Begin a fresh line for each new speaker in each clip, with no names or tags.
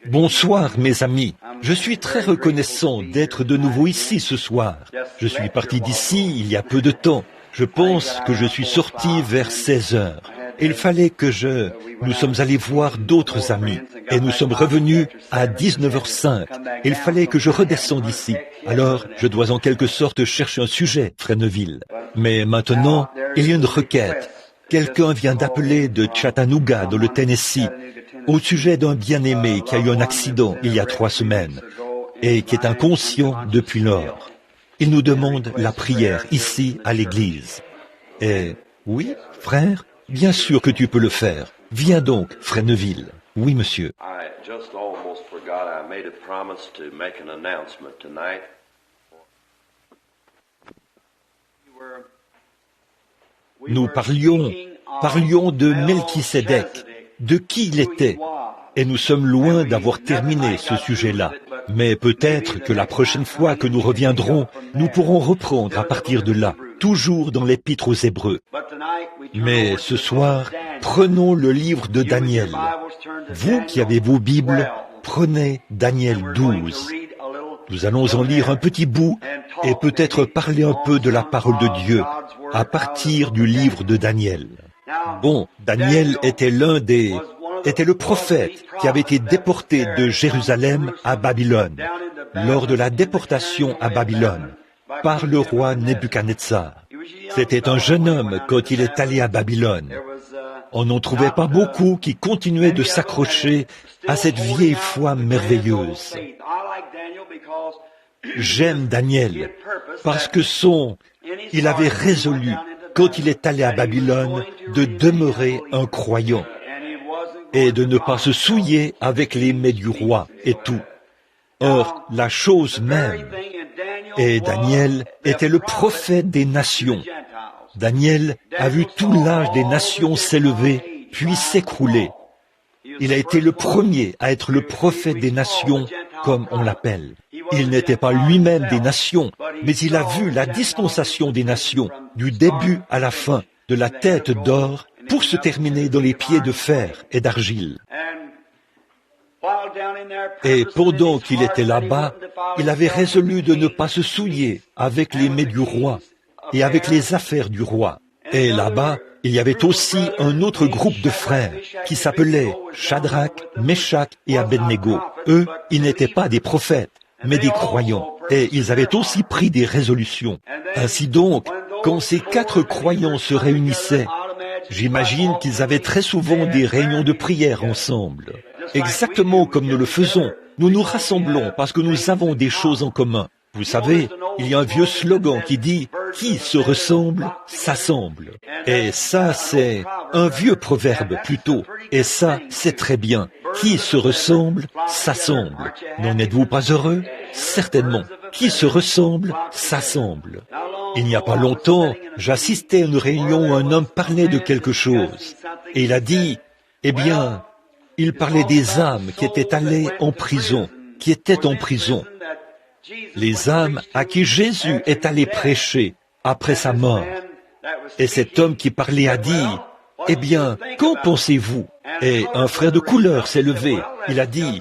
Bonsoir mes amis, je suis très reconnaissant d'être de nouveau ici ce soir. Je suis parti d'ici il y a peu de temps. Je pense que je suis sorti vers 16 heures. Il fallait que Nous sommes allés voir d'autres amis et nous sommes revenus à 19h05. Il fallait que je redescende ici. Alors, je dois en quelque sorte chercher un sujet, Frère Neville. Mais maintenant, il y a une requête. Quelqu'un vient d'appeler de Chattanooga, dans le Tennessee, au sujet d'un bien-aimé qui a eu un accident il y a 3 semaines et qui est inconscient depuis lors. Il nous demande la prière ici à l'église. Et oui, frère, bien sûr que tu peux le faire. Viens donc, Frère Neville. Oui, monsieur. Nous parlions de Melchisédek, de qui il était, et nous sommes loin d'avoir terminé ce sujet-là. Mais peut-être que la prochaine fois que nous reviendrons, nous pourrons reprendre à partir de là, toujours dans l'Épître aux Hébreux. Mais ce soir, prenons le livre de Daniel. Vous qui avez vos Bibles, prenez Daniel 12. Nous allons en lire un petit bout et peut-être parler un peu de la parole de Dieu à partir du livre de Daniel. Bon, Daniel était le prophète qui avait été déporté de Jérusalem à Babylone, lors de la déportation à Babylone, par le roi Nebuchadnezzar. C'était un jeune homme quand il est allé à Babylone. On n'en trouvait pas beaucoup qui continuaient de s'accrocher à cette vieille foi merveilleuse. J'aime Daniel parce que il avait résolu, quand il est allé à Babylone, de demeurer un croyant et de ne pas se souiller avec les mets du roi et tout. Or, la chose même, et Daniel était le prophète des nations. Daniel a vu tout l'âge des nations s'élever, puis s'écrouler. Il a été le premier à être le prophète des nations, comme on l'appelle. Il n'était pas lui-même des nations, mais il a vu la dispensation des nations, du début à la fin, de la tête d'or, pour se terminer dans les pieds de fer et d'argile. Et pendant qu'il était là-bas, il avait résolu de ne pas se souiller avec les mets du roi et avec les affaires du roi. Et là-bas, il y avait aussi un autre groupe de frères qui s'appelaient Shadrach, Meshach et Abednego. Eux, ils n'étaient pas des prophètes, mais des croyants. Et ils avaient aussi pris des résolutions. Ainsi donc, quand ces 4 croyants se réunissaient, j'imagine qu'ils avaient très souvent des réunions de prière ensemble. Exactement comme nous le faisons. Nous nous rassemblons parce que nous avons des choses en commun. Vous savez, il y a un vieux slogan qui dit « Qui se ressemble, s'assemble ». Et ça, c'est un vieux proverbe plutôt. Et ça, c'est très bien. Qui se ressemble, s'assemble. N'en êtes-vous pas heureux? Certainement. Qui se ressemble, s'assemble. Il n'y a pas longtemps, j'assistais à une réunion où un homme parlait de quelque chose. Et il a dit, il parlait des âmes qui étaient allées en prison, qui étaient en prison. Les âmes à qui Jésus est allé prêcher après sa mort. Et cet homme qui parlait a dit, qu'en pensez-vous? Et un frère de couleur s'est levé. Il a dit,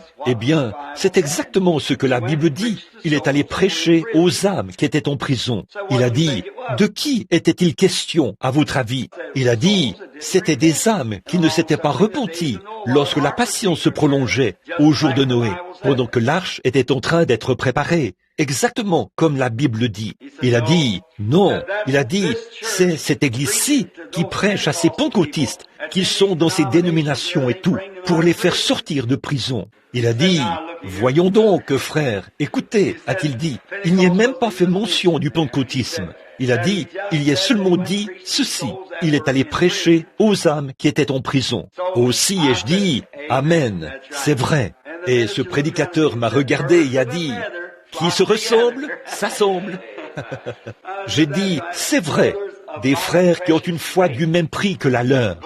c'est exactement ce que la Bible dit. Il est allé prêcher aux âmes qui étaient en prison. Il a dit, de qui était-il question, à votre avis? Il a dit, c'était des âmes qui ne s'étaient pas repenties lorsque la patience se prolongeait au jour de Noé, pendant que l'arche était en train d'être préparée. Exactement comme la Bible dit. Il a dit, non, il a dit, c'est cette église-ci qui prêche à ces pentecôtistes, qui sont dans ces dénominations et tout, pour les faire sortir de prison. Il a dit, voyons donc, frère, écoutez, a-t-il dit, il n'y est même pas fait mention du pentecôtisme. Il a dit, il y est seulement dit ceci, il est allé prêcher aux âmes qui étaient en prison. Aussi ai-je dit, Amen, c'est vrai. Et ce prédicateur m'a regardé et a dit, qui se ressemble, s'assemble. J'ai dit, c'est vrai, des frères qui ont une foi du même prix que la leur,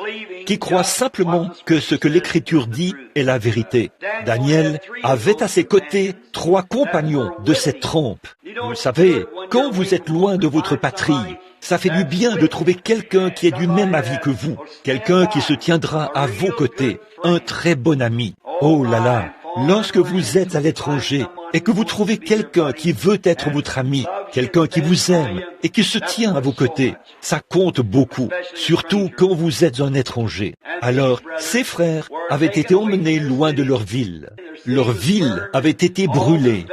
qui croient simplement que ce que l'Écriture dit est la vérité. Daniel avait à ses côtés 3 compagnons de cette trempe. Vous savez, quand vous êtes loin de votre patrie, ça fait du bien de trouver quelqu'un qui est du même avis que vous, quelqu'un qui se tiendra à vos côtés, un très bon ami. Oh là là, Lorsque vous êtes à l'étranger et que vous trouvez quelqu'un qui veut être votre ami, quelqu'un qui vous aime et qui se tient à vos côtés, ça compte beaucoup, surtout quand vous êtes un étranger. Alors, ces frères avaient été emmenés loin de leur ville. Leur ville avait été brûlée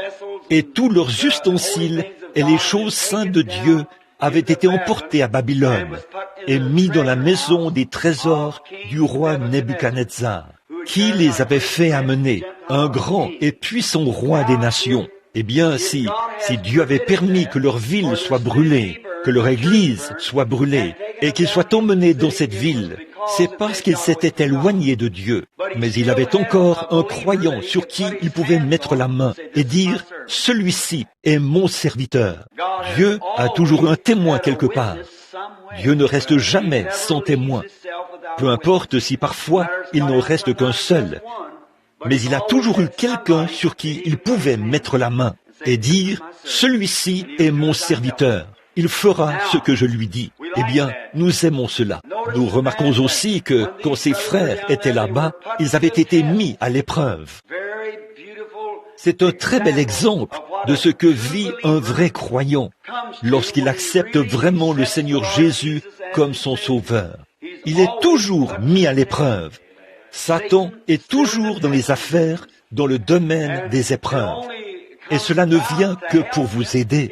et tous leurs ustensiles et les choses saintes de Dieu avaient été emportés à Babylone et mis dans la maison des trésors du roi Nebuchadnezzar, qui les avait fait amener, un grand et puissant roi des nations. Eh bien, si Dieu avait permis que leur ville soit brûlée, que leur église soit brûlée, et qu'ils soient emmenés dans cette ville, c'est parce qu'ils s'étaient éloignés de Dieu. Mais il avait encore un croyant sur qui il pouvait mettre la main et dire « Celui-ci est mon serviteur ». Dieu a toujours un témoin quelque part. Dieu ne reste jamais sans témoin. Peu importe si parfois il n'en reste qu'un seul. Mais il a toujours eu quelqu'un sur qui il pouvait mettre la main et dire « Celui-ci est mon serviteur. Il fera ce que je lui dis. » Eh bien, nous aimons cela. Nous remarquons aussi que, quand ses frères étaient là-bas, ils avaient été mis à l'épreuve. C'est un très bel exemple de ce que vit un vrai croyant lorsqu'il accepte vraiment le Seigneur Jésus comme son sauveur. Il est toujours mis à l'épreuve. Satan est toujours dans les affaires, dans le domaine des épreuves. Et cela ne vient que pour vous aider.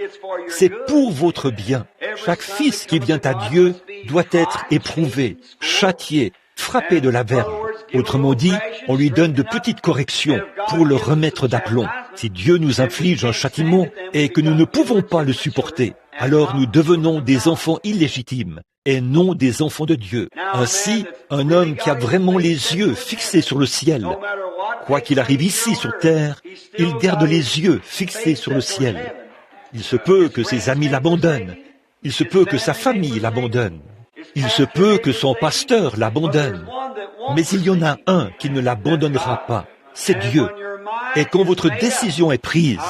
C'est pour votre bien. Chaque fils qui vient à Dieu doit être éprouvé, châtié, frappé de la verge. Autrement dit, on lui donne de petites corrections pour le remettre d'aplomb. Si Dieu nous inflige un châtiment et que nous ne pouvons pas le supporter, alors nous devenons des enfants illégitimes et non des enfants de Dieu. Ainsi, un homme qui a vraiment les yeux fixés sur le ciel, quoi qu'il arrive ici sur terre, il garde les yeux fixés sur le ciel. Il se peut que ses amis l'abandonnent. Il se peut que sa famille l'abandonne. Il se peut que son pasteur l'abandonne. Mais il y en a un qui ne l'abandonnera pas. C'est Dieu. Et quand votre décision est prise,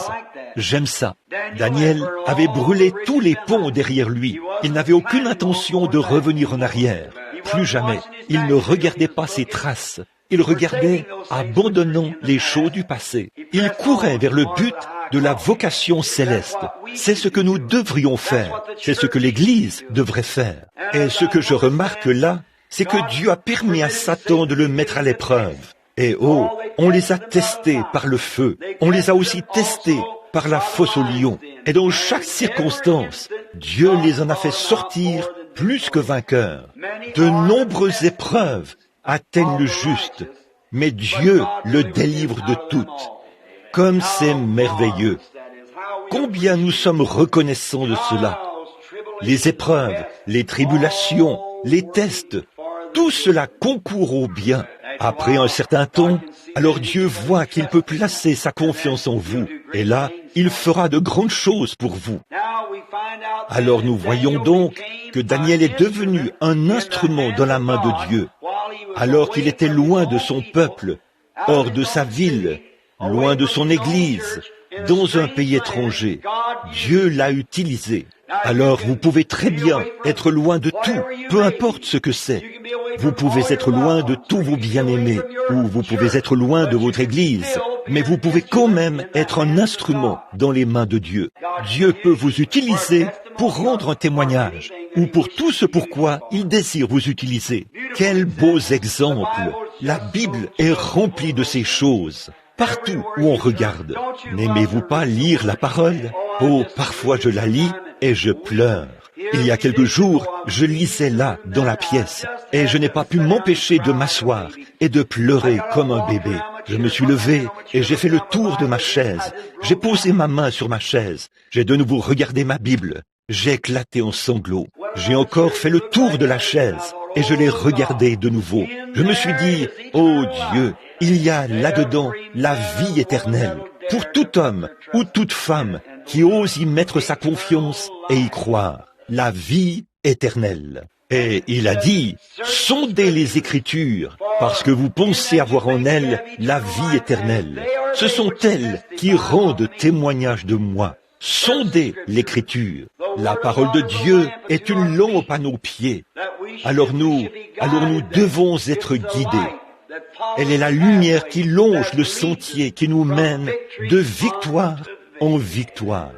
j'aime ça. Daniel avait brûlé tous les ponts derrière lui. Il n'avait aucune intention de revenir en arrière. Plus jamais. Il ne regardait pas ses traces. Il regardait, abandonnant les choses du passé. Il courait vers le but de la vocation céleste. C'est ce que nous devrions faire. C'est ce que l'Église devrait faire. Et ce que je remarque là, c'est que Dieu a permis à Satan de le mettre à l'épreuve. Et oh, on les a testés par le feu. On les a aussi testés par la fosse au lion. Et dans chaque circonstance, Dieu les en a fait sortir plus que vainqueurs. De nombreuses épreuves atteignent le juste, mais Dieu le délivre de toutes. Comme c'est merveilleux. Combien nous sommes reconnaissants de cela. Les épreuves, les tribulations, les tests, tout cela concourt au bien. Après un certain temps, alors Dieu voit qu'il peut placer sa confiance en vous. Et là, il fera de grandes choses pour vous. Alors nous voyons donc que Daniel est devenu un instrument dans la main de Dieu, alors qu'il était loin de son peuple, hors de sa ville, loin de son église, dans un pays étranger. Dieu l'a utilisé. Alors vous pouvez très bien être loin de tout, peu importe ce que c'est. Vous pouvez être loin de tous vos bien-aimés, ou vous pouvez être loin de votre église, mais vous pouvez quand même être un instrument dans les mains de Dieu. Dieu peut vous utiliser pour rendre un témoignage, ou pour tout ce pourquoi il désire vous utiliser. Quels beaux exemples! La Bible est remplie de ces choses. Partout où on regarde. N'aimez-vous pas lire la parole? Oh, parfois je la lis et je pleure. Il y a quelques jours, je lisais là, dans la pièce, et je n'ai pas pu m'empêcher de m'asseoir et de pleurer comme un bébé. Je me suis levé et j'ai fait le tour de ma chaise. J'ai posé ma main sur ma chaise. J'ai de nouveau regardé ma Bible. J'ai éclaté en sanglots. J'ai encore fait le tour de la chaise et je l'ai regardée de nouveau. Je me suis dit, oh Dieu, il y a là-dedans la vie éternelle pour tout homme ou toute femme qui ose y mettre sa confiance et y croire. La vie éternelle. Et il a dit, sondez les Écritures, parce que vous pensez avoir en elles la vie éternelle. Ce sont elles qui rendent témoignage de moi. Sondez l'Écriture. La parole de Dieu est une lampe à nos pieds. Alors nous devons être guidés. Elle est la lumière qui longe le sentier qui nous mène de victoire en victoire.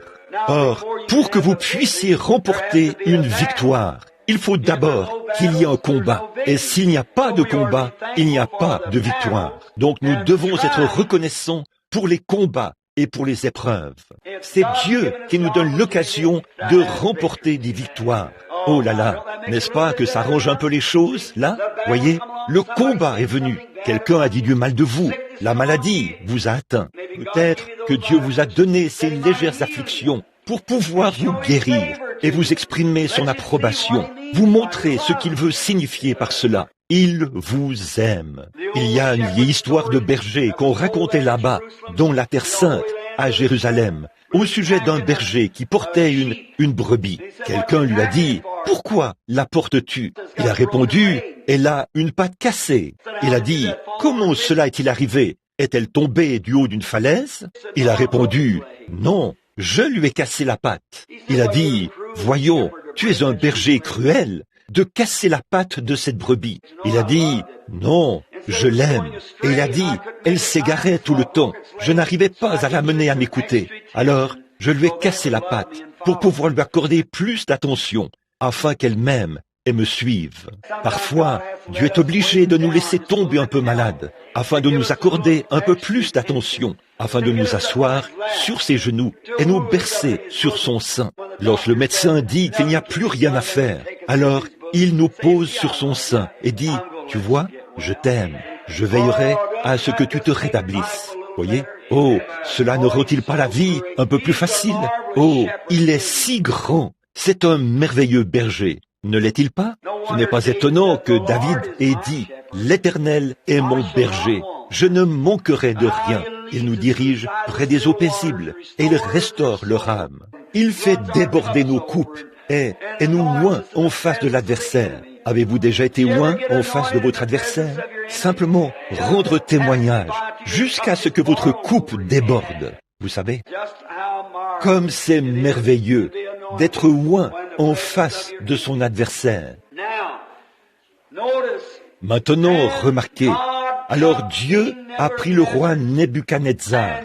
Or, pour que vous puissiez remporter une victoire, il faut d'abord qu'il y ait un combat. Et s'il n'y a pas de combat, il n'y a pas de victoire. Donc nous devons être reconnaissants pour les combats et pour les épreuves. C'est Dieu qui nous donne l'occasion de remporter des victoires. Oh là là, n'est-ce pas que ça arrange un peu les choses, là? Voyez, le combat est venu. Quelqu'un a dit du mal de vous. La maladie vous a atteint. Peut-être que Dieu vous a donné ces légères afflictions pour pouvoir vous guérir et vous exprimer son approbation, vous montrer ce qu'il veut signifier par cela. Il vous aime. Il y a une vieille histoire de berger qu'on racontait là-bas, dans la Terre Sainte, à Jérusalem, au sujet d'un berger qui portait une brebis. Quelqu'un lui a dit, « Pourquoi la portes-tu » Il a répondu, « Elle a une patte cassée. » Il a dit, « Comment cela est-il arrivé? Est-elle tombée du haut d'une falaise ?» Il a répondu, « Non, je lui ai cassé la patte. » Il a dit, « Voyons, tu es un berger cruel de casser la patte de cette brebis. » Il a dit, « Non, je l'aime. » Et il a dit, « Elle s'égarait tout le temps. Je n'arrivais pas à l'amener à m'écouter. Alors, je lui ai cassé la patte pour pouvoir lui accorder plus d'attention, afin qu'elle m'aime et me suive. » Parfois, Dieu est obligé de nous laisser tomber un peu malades, afin de nous accorder un peu plus d'attention, afin de nous asseoir sur ses genoux et nous bercer sur son sein. Lorsque le médecin dit qu'il n'y a plus rien à faire, alors il nous pose sur son sein et dit, « Tu vois, je t'aime, je veillerai à ce que tu te rétablisses. » Voyez? Oh, cela ne rend-il pas la vie un peu plus facile? Oh, il est si grand, c'est un merveilleux berger. Ne l'est-il pas? Ce n'est pas étonnant que David ait dit, « L'Éternel est mon berger, je ne manquerai de rien. Il nous dirige près des eaux paisibles et il restaure leur âme. Il fait déborder nos coupes et nous oint en face de l'adversaire. » Avez-vous déjà été oint en face de votre adversaire? Simplement rendre témoignage jusqu'à ce que votre coupe déborde. Vous savez, comme c'est merveilleux d'être oint en face de son adversaire. Maintenant, remarquez, alors Dieu a pris le roi Nebuchadnezzar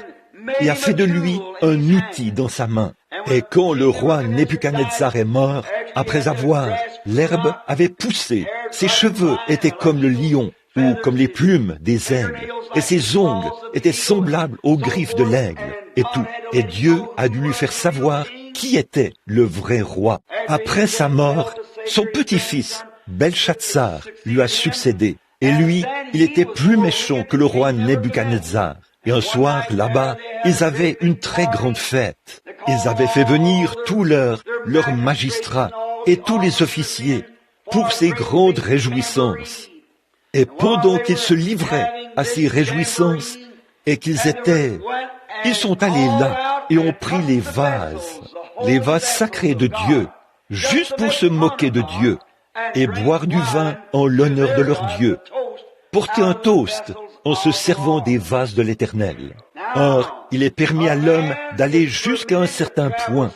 et a fait de lui un outil dans sa main. Et quand le roi Nebuchadnezzar est mort, après avoir, l'herbe avait poussé, ses cheveux étaient comme le lion ou comme les plumes des aigles, et ses ongles étaient semblables aux griffes de l'aigle, et tout. Et Dieu a dû lui faire savoir qui était le vrai roi. Après sa mort, son petit-fils, Belshazzar, lui a succédé. Et lui, il était plus méchant que le roi Nebuchadnezzar. Et un soir, là-bas, ils avaient une très grande fête. Ils avaient fait venir tous leurs magistrats et tous les officiers pour ces grandes réjouissances. Et pendant qu'ils se livraient à ces réjouissances et ils sont allés là et ont pris les vases sacrés de Dieu, juste pour se moquer de Dieu et boire du vin en l'honneur de leur Dieu, porter un toast en se servant des vases de l'Éternel. Or, il est permis à l'homme d'aller jusqu'à un certain point,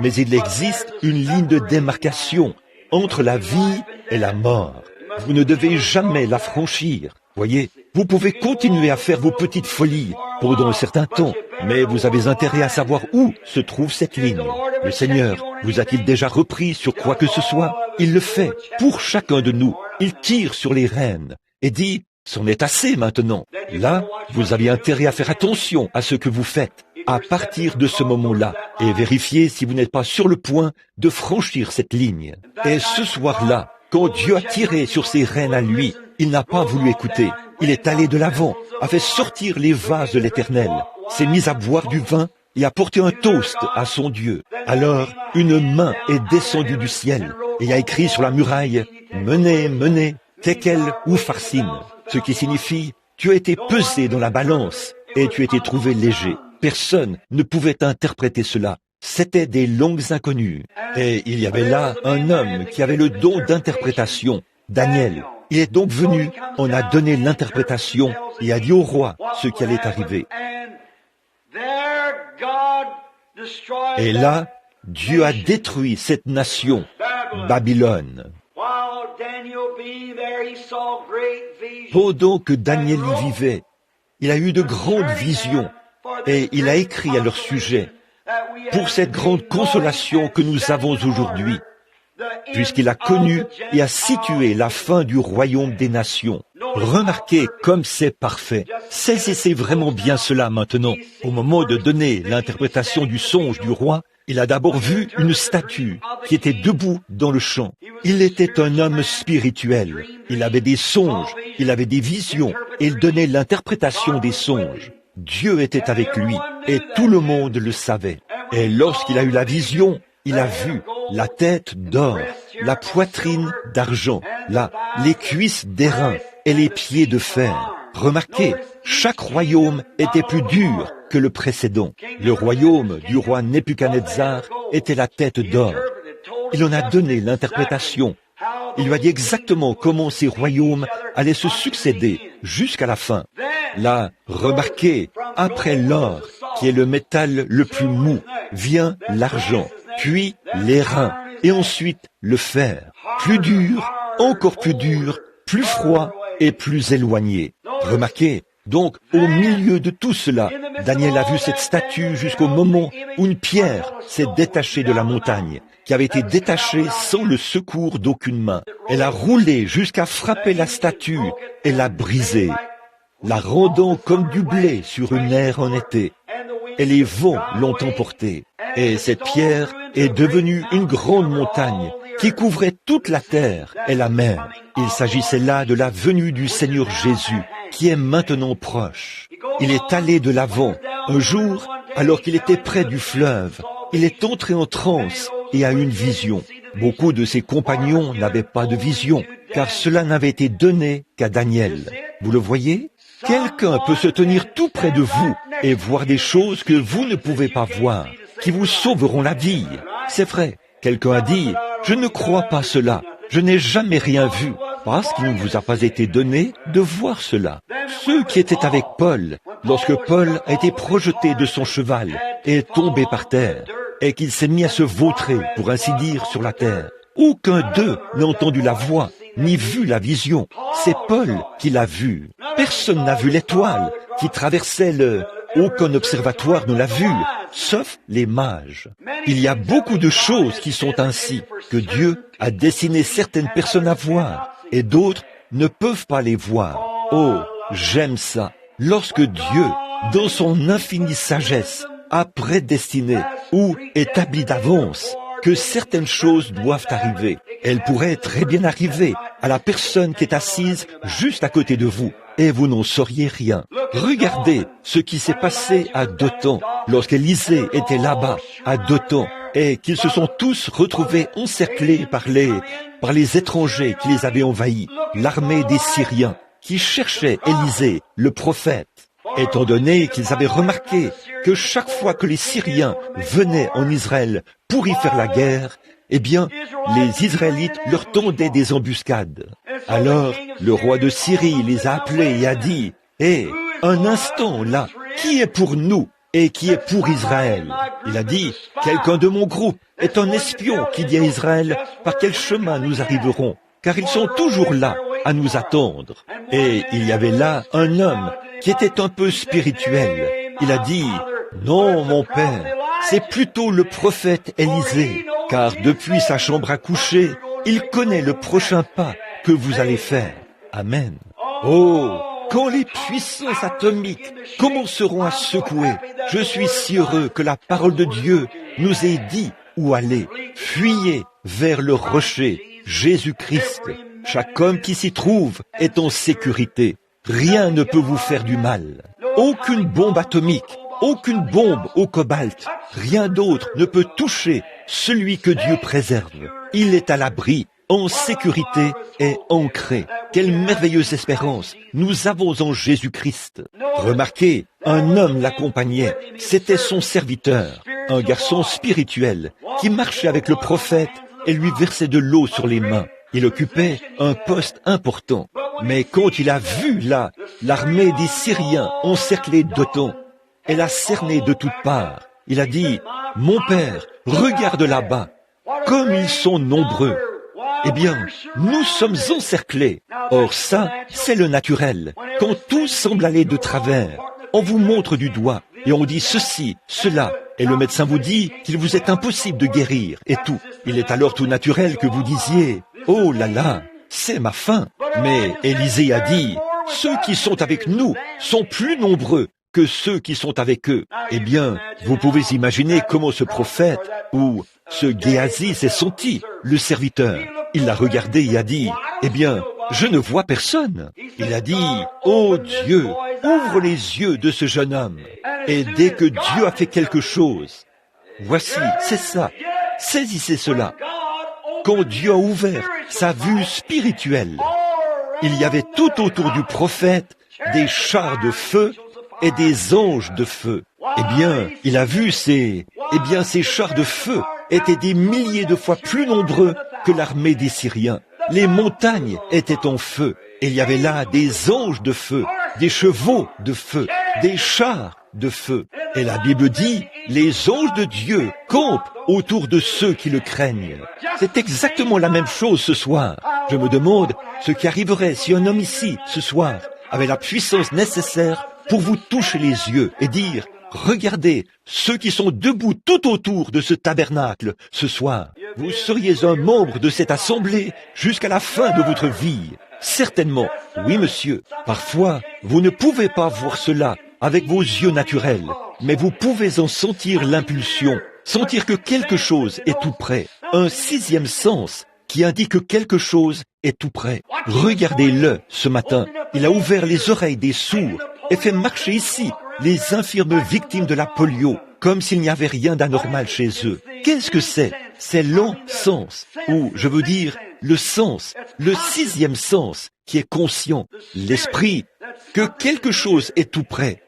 mais il existe une ligne de démarcation entre la vie et la mort. Vous ne devez jamais la franchir. Voyez, vous pouvez continuer à faire vos petites folies pendant un certain temps, mais vous avez intérêt à savoir où se trouve cette ligne. Le Seigneur vous a-t-il déjà repris sur quoi que ce soit? Il le fait pour chacun de nous. Il tire sur les rênes et dit, c'en est assez maintenant. Là, vous avez intérêt à faire attention à ce que vous faites à partir de ce moment-là et vérifier si vous n'êtes pas sur le point de franchir cette ligne. Et ce soir-là, quand Dieu a tiré sur ses rênes à lui, il n'a pas voulu écouter. Il est allé de l'avant, a fait sortir les vases de l'Éternel, s'est mis à boire du vin et a porté un toast à son Dieu. Alors, une main est descendue du ciel et a écrit sur la muraille « Menez, menez, Tekel ou Farsin », ce qui signifie « Tu as été pesé dans la balance et tu as été trouvé léger ». Personne ne pouvait interpréter cela. C'étaient des langues inconnues. Et il y avait là un homme qui avait le don d'interprétation, Daniel. Il est donc venu, on a donné l'interprétation et a dit au roi ce qui allait arriver. Et là, Dieu a détruit cette nation, Babylone. Pendant que Daniel y vivait, il a eu de grandes visions et il a écrit à leur sujet pour cette grande consolation que nous avons aujourd'hui, puisqu'il a connu et a situé la fin du royaume des nations. Remarquez comme c'est parfait. Saisissez vraiment bien cela maintenant. Au moment de donner l'interprétation du songe du roi, il a d'abord vu une statue qui était debout dans le champ. Il était un homme spirituel. Il avait des songes, il avait des visions, et il donnait l'interprétation des songes. Dieu était avec lui, et tout le monde le savait. Et lorsqu'il a eu la vision, il a vu la tête d'or, la poitrine d'argent, les cuisses d'airain et les pieds de fer. Remarquez, chaque royaume était plus dur que le précédent. Le royaume du roi Nebuchadnezzar était la tête d'or. Il en a donné l'interprétation. Il lui a dit exactement comment ces royaumes allaient se succéder jusqu'à la fin. Là, remarquez, après l'or, qui est le métal le plus mou, vient l'argent, puis l'airain, et ensuite le fer. Plus dur, encore plus dur, plus froid et plus éloigné. Remarquez, donc, au milieu de tout cela, Daniel a vu cette statue jusqu'au moment où une pierre s'est détachée de la montagne, qui avait été détachée sans le secours d'aucune main. Elle a roulé jusqu'à frapper la statue et l'a brisée, la rendant comme du blé sur une aire en été. Et les vents l'ont emportée. Et cette pierre est devenue une grande montagne qui couvrait toute la terre et la mer. Il s'agissait là de la venue du Seigneur Jésus, qui est maintenant proche. Il est allé de l'avant. Un jour, alors qu'il était près du fleuve, il est entré en transe et a eu une vision. Beaucoup de ses compagnons n'avaient pas de vision, car cela n'avait été donné qu'à Daniel. Vous le voyez? Quelqu'un peut se tenir tout près de vous et voir des choses que vous ne pouvez pas voir, qui vous sauveront la vie. C'est vrai. Quelqu'un a dit, je ne crois pas cela. Je n'ai jamais rien vu, parce qu'il ne vous a pas été donné de voir cela. Ceux qui étaient avec Paul, lorsque Paul a été projeté de son cheval et est tombé par terre, et qu'il s'est mis à se vautrer, pour ainsi dire, sur la terre. Aucun d'eux n'a entendu la voix, ni vu la vision. C'est Paul qui l'a vu. Personne n'a vu l'étoile qui traversait le... Aucun observatoire ne l'a vu, sauf les mages. Il y a beaucoup de choses qui sont ainsi, que Dieu a destiné certaines personnes à voir, et d'autres ne peuvent pas les voir. Oh, j'aime ça. Lorsque Dieu, dans son infinie sagesse, a prédestiné ou établi d'avance que certaines choses doivent arriver, elles pourraient très bien arriver à la personne qui est assise juste à côté de vous, et vous n'en sauriez rien. Regardez ce qui s'est passé à Dothan, lorsqu'Élisée était là-bas, à Dothan, et qu'ils se sont tous retrouvés encerclés par les étrangers qui les avaient envahis, l'armée des Syriens, qui cherchaient Élisée, le prophète. Étant donné qu'ils avaient remarqué que chaque fois que les Syriens venaient en Israël pour y faire la guerre, eh bien, les Israélites leur tendaient des embuscades. Alors, le roi de Syrie les a appelés et a dit, « Hé, un instant là, qui est pour nous et qui est pour Israël ?» Il a dit, « Quelqu'un de mon groupe est un espion qui dit à Israël par quel chemin nous arriverons, car ils sont toujours là à nous attendre. » Et il y avait là un homme qui était un peu spirituel. Il a dit, « Non, mon père, c'est plutôt le prophète Élisée, car depuis sa chambre à coucher, il connaît le prochain pas que vous allez faire. » Amen. Oh, quand les puissances atomiques commenceront à secouer, je suis si heureux que la parole de Dieu nous ait dit où aller. Fuyez vers le rocher, Jésus-Christ. Chaque homme qui s'y trouve est en sécurité. Rien ne peut vous faire du mal. Aucune bombe atomique, aucune bombe au cobalt, rien d'autre ne peut toucher celui que Dieu préserve. Il est à l'abri, en sécurité et ancré. Quelle merveilleuse espérance nous avons en Jésus-Christ. Remarquez, un homme l'accompagnait, c'était son serviteur, un garçon spirituel qui marchait avec le prophète et lui versait de l'eau sur les mains. Il occupait un poste important. Mais quand il a vu là l'armée des Syriens encercler Dothan, elle a cerné de toutes parts. Il a dit, « Mon père, regarde là-bas, comme ils sont nombreux. Eh bien, nous sommes encerclés. Or ça, c'est le naturel. Quand tout semble aller de travers, on vous montre du doigt et on dit ceci, cela, et le médecin vous dit qu'il vous est impossible de guérir et tout. Il est alors tout naturel que vous disiez « Oh là là, c'est ma fin !» Mais Élisée a dit « Ceux qui sont avec nous sont plus nombreux que ceux qui sont avec eux. » Eh bien, vous pouvez imaginer comment ce prophète ou ce Géasi s'est senti, le serviteur. Il l'a regardé et a dit « Eh bien, je ne vois personne. » Il a dit « Oh Dieu, ouvre les yeux de ce jeune homme. » Et dès que Dieu a fait quelque chose, voici, c'est ça, saisissez cela. Quand Dieu a ouvert sa vue spirituelle, il y avait tout autour du prophète des chars de feu et des anges de feu. Eh bien, il a vu ces chars de feu étaient des milliers de fois plus nombreux que l'armée des Syriens. Les montagnes étaient en feu, et il y avait là des anges de feu, des chevaux de feu, des chars de feu. Et la Bible dit, les anges de Dieu campent autour de ceux qui le craignent. C'est exactement la même chose ce soir. Je me demande ce qui arriverait si un homme ici, ce soir, avait la puissance nécessaire pour vous toucher les yeux et dire, regardez ceux qui sont debout tout autour de ce tabernacle ce soir. Vous seriez un membre de cette assemblée jusqu'à la fin de votre vie. Certainement, oui monsieur. Parfois, vous ne pouvez pas voir cela avec vos yeux naturels, mais vous pouvez en sentir l'impulsion, sentir que quelque chose est tout près. Un sixième sens qui indique que quelque chose est tout près. Regardez-le ce matin. Il a ouvert les oreilles des sourds et fait marcher ici les infirmes victimes de la polio, comme s'il n'y avait rien d'anormal chez eux. Qu'est-ce que c'est? C'est l'encens, ou je veux dire le sens, le sixième sens qui est conscient, l'esprit, que quelque chose est tout près.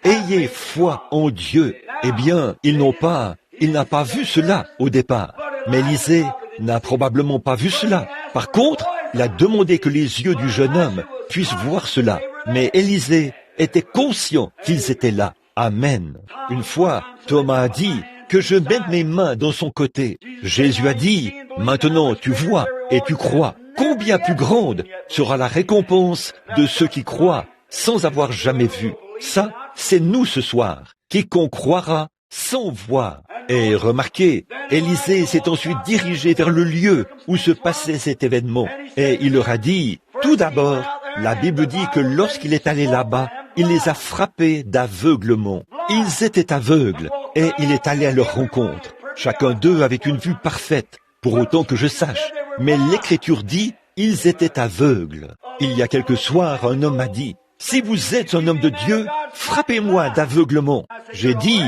Ayez foi en Dieu. Eh bien, il n'a pas vu cela au départ. Mais Élisée n'a probablement pas vu cela. Par contre, il a demandé que les yeux du jeune homme puissent voir cela. Mais Élisée était conscient qu'ils étaient là. Amen. Une fois, Thomas a dit que je mette mes mains dans son côté. Jésus a dit, maintenant tu vois et tu crois. Combien plus grande sera la récompense de ceux qui croient sans avoir jamais vu. Ça, c'est nous ce soir. Quiconque croira sans voir. Et remarquez, Élisée s'est ensuite dirigé vers le lieu où se passait cet événement. Et il leur a dit, tout d'abord, la Bible dit que lorsqu'il est allé là-bas, il les a frappés d'aveuglement. Ils étaient aveugles et il est allé à leur rencontre. Chacun d'eux avait une vue parfaite, pour autant que je sache. Mais l'Écriture dit, ils étaient aveugles. Il y a quelques soirs, un homme m'a dit, si vous êtes un homme de Dieu, frappez-moi d'aveuglement. J'ai dit,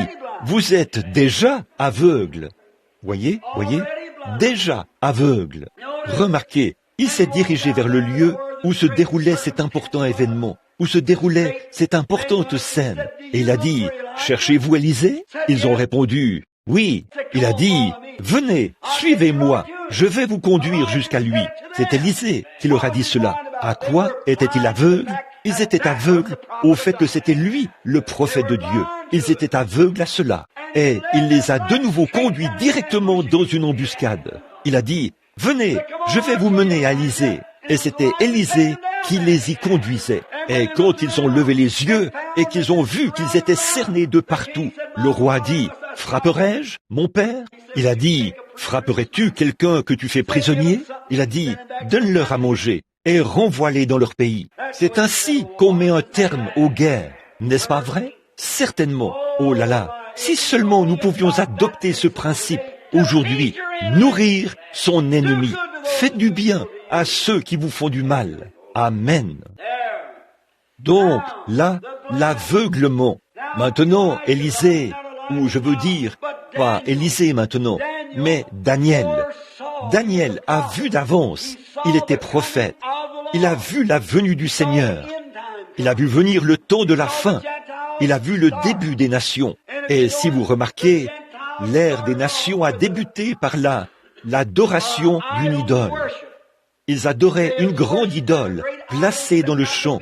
vous êtes déjà aveugle. Voyez, déjà aveugle. Remarquez, il s'est dirigé vers le lieu où se déroulait cet important événement, où se déroulait cette importante scène. Et il a dit, cherchez-vous Élisée? Ils ont répondu, oui. Il a dit, venez, suivez-moi, je vais vous conduire jusqu'à lui. C'est Élisée qui leur a dit cela. À quoi était-il aveugle? Ils étaient aveugles au fait que c'était lui, le prophète de Dieu. Ils étaient aveugles à cela. Et il les a de nouveau conduits directement dans une embuscade. Il a dit, venez, je vais vous mener à Élisée. Et c'était Élisée qui les y conduisait. Et quand ils ont levé les yeux et qu'ils ont vu qu'ils étaient cernés de partout, le roi a dit, frapperai-je, mon père? Il a dit, frapperais-tu quelqu'un que tu fais prisonnier? Il a dit, donne-leur à manger et renvoie-les dans leur pays. C'est ainsi qu'on met un terme aux guerres, n'est-ce pas vrai? Certainement. Oh là là, si seulement nous pouvions adopter ce principe aujourd'hui, nourrir son ennemi. Faites du bien à ceux qui vous font du mal. Amen. Donc, là, l'aveuglement. Maintenant, Élisée, ou je veux dire, pas Élisée maintenant, mais Daniel. Daniel a vu d'avance, il était prophète. Il a vu la venue du Seigneur. Il a vu venir le temps de la fin. Il a vu le début des nations. Et si vous remarquez, l'ère des nations a débuté par l'adoration d'une idole. Ils adoraient une grande idole placée dans le champ,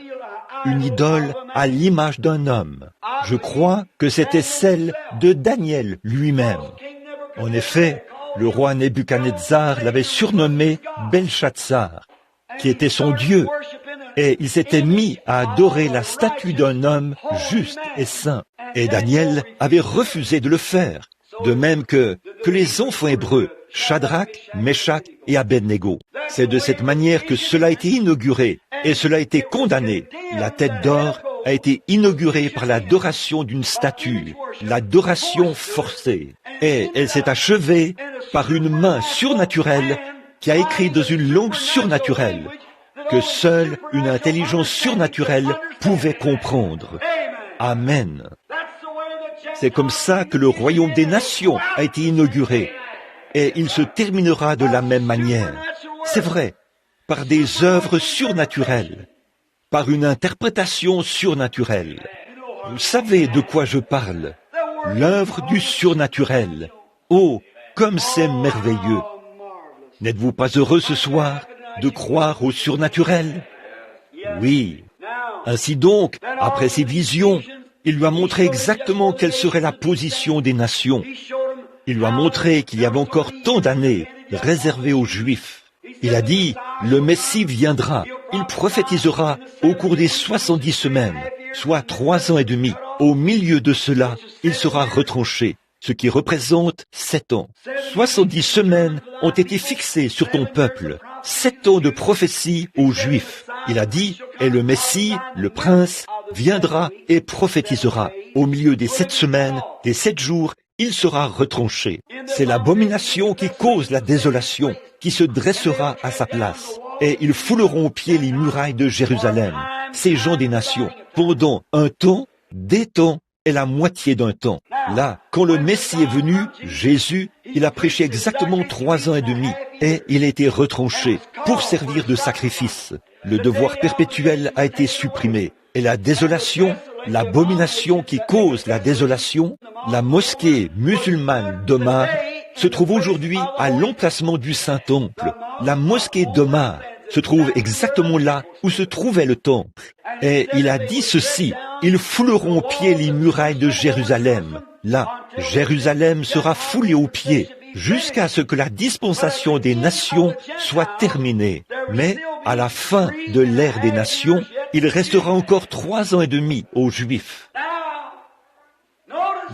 une idole à l'image d'un homme. Je crois que c'était celle de Daniel lui-même. En effet, Le roi Nebuchadnezzar l'avait surnommé Belshazzar, qui était son Dieu, et il s'était mis à adorer la statue d'un homme juste et saint. Et Daniel avait refusé de le faire, de même que les enfants hébreux, Shadrach, Meshach et Abednego. C'est de cette manière que cela a été inauguré, et cela a été condamné. La tête d'or a été inaugurée par l'adoration d'une statue, l'adoration forcée. Et elle s'est achevée par une main surnaturelle qui a écrit dans une langue surnaturelle que seule une intelligence surnaturelle pouvait comprendre. Amen. C'est comme ça que le royaume des nations a été inauguré. Et il se terminera de la même manière. C'est vrai, par des œuvres surnaturelles, par une interprétation surnaturelle. Vous savez de quoi je parle. L'œuvre du surnaturel. Oh, comme c'est merveilleux. N'êtes-vous pas heureux ce soir de croire au surnaturel? Oui. Ainsi donc, après ces visions, il lui a montré exactement quelle serait la position des nations. Il lui a montré qu'il y avait encore tant d'années réservées aux Juifs. Il a dit, le Messie viendra. Il prophétisera au cours des 70 semaines, soit 3 ans et demi. Au milieu de cela, il sera retranché, ce qui représente 7 ans. 70 semaines ont été fixées sur ton peuple. 7 ans de prophétie aux Juifs. Il a dit, et le Messie, le Prince, viendra et prophétisera. Au milieu des 7 semaines, des 7 jours, il sera retranché. C'est l'abomination qui cause la désolation, qui se dressera à sa place. Et ils fouleront aux pieds les murailles de Jérusalem, ces gens des nations, pendant un temps, des temps et la moitié d'un temps. Là, quand le Messie est venu, Jésus, il a prêché exactement 3 ans et demi, et il a été retranché pour servir de sacrifice. Le devoir perpétuel a été supprimé, et la désolation, l'abomination qui cause la désolation, la mosquée musulmane d'Omar, se trouve aujourd'hui à l'emplacement du Saint-Temple. La mosquée d'Omar se trouve exactement là où se trouvait le temple. Et il a dit ceci, ils fouleront aux pieds les murailles de Jérusalem. Là, Jérusalem sera foulée aux pieds jusqu'à ce que la dispensation des nations soit terminée. Mais à la fin de l'ère des nations, il restera encore 3 ans et demi aux Juifs.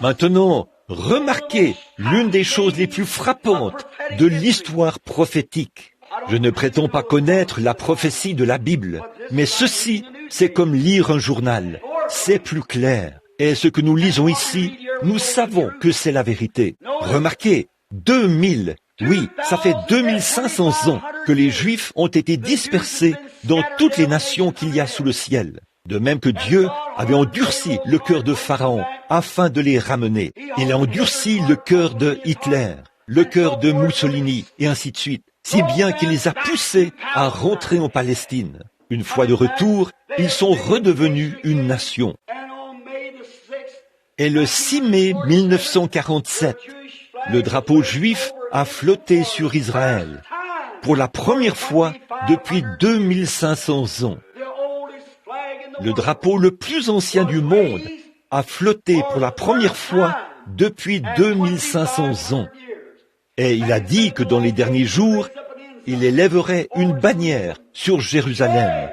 Maintenant, remarquez l'une des choses les plus frappantes de l'histoire prophétique. Je ne prétends pas connaître la prophétie de la Bible, mais ceci, c'est comme lire un journal. C'est plus clair. Et ce que nous lisons ici, nous savons que c'est la vérité. Remarquez, 2000, oui, ça fait 2500 ans que les Juifs ont été dispersés dans toutes les nations qu'il y a sous le ciel. De même que Dieu avait endurci le cœur de Pharaon afin de les ramener. Il a endurci le cœur de Hitler, le cœur de Mussolini, et ainsi de suite, si bien qu'il les a poussés à rentrer en Palestine. Une fois de retour, ils sont redevenus une nation. Et le 6 mai 1947, le drapeau juif a flotté sur Israël pour la première fois depuis 2500 ans. Le drapeau le plus ancien du monde a flotté pour la première fois depuis 2500 ans. Et il a dit que dans les derniers jours, il élèverait une bannière sur Jérusalem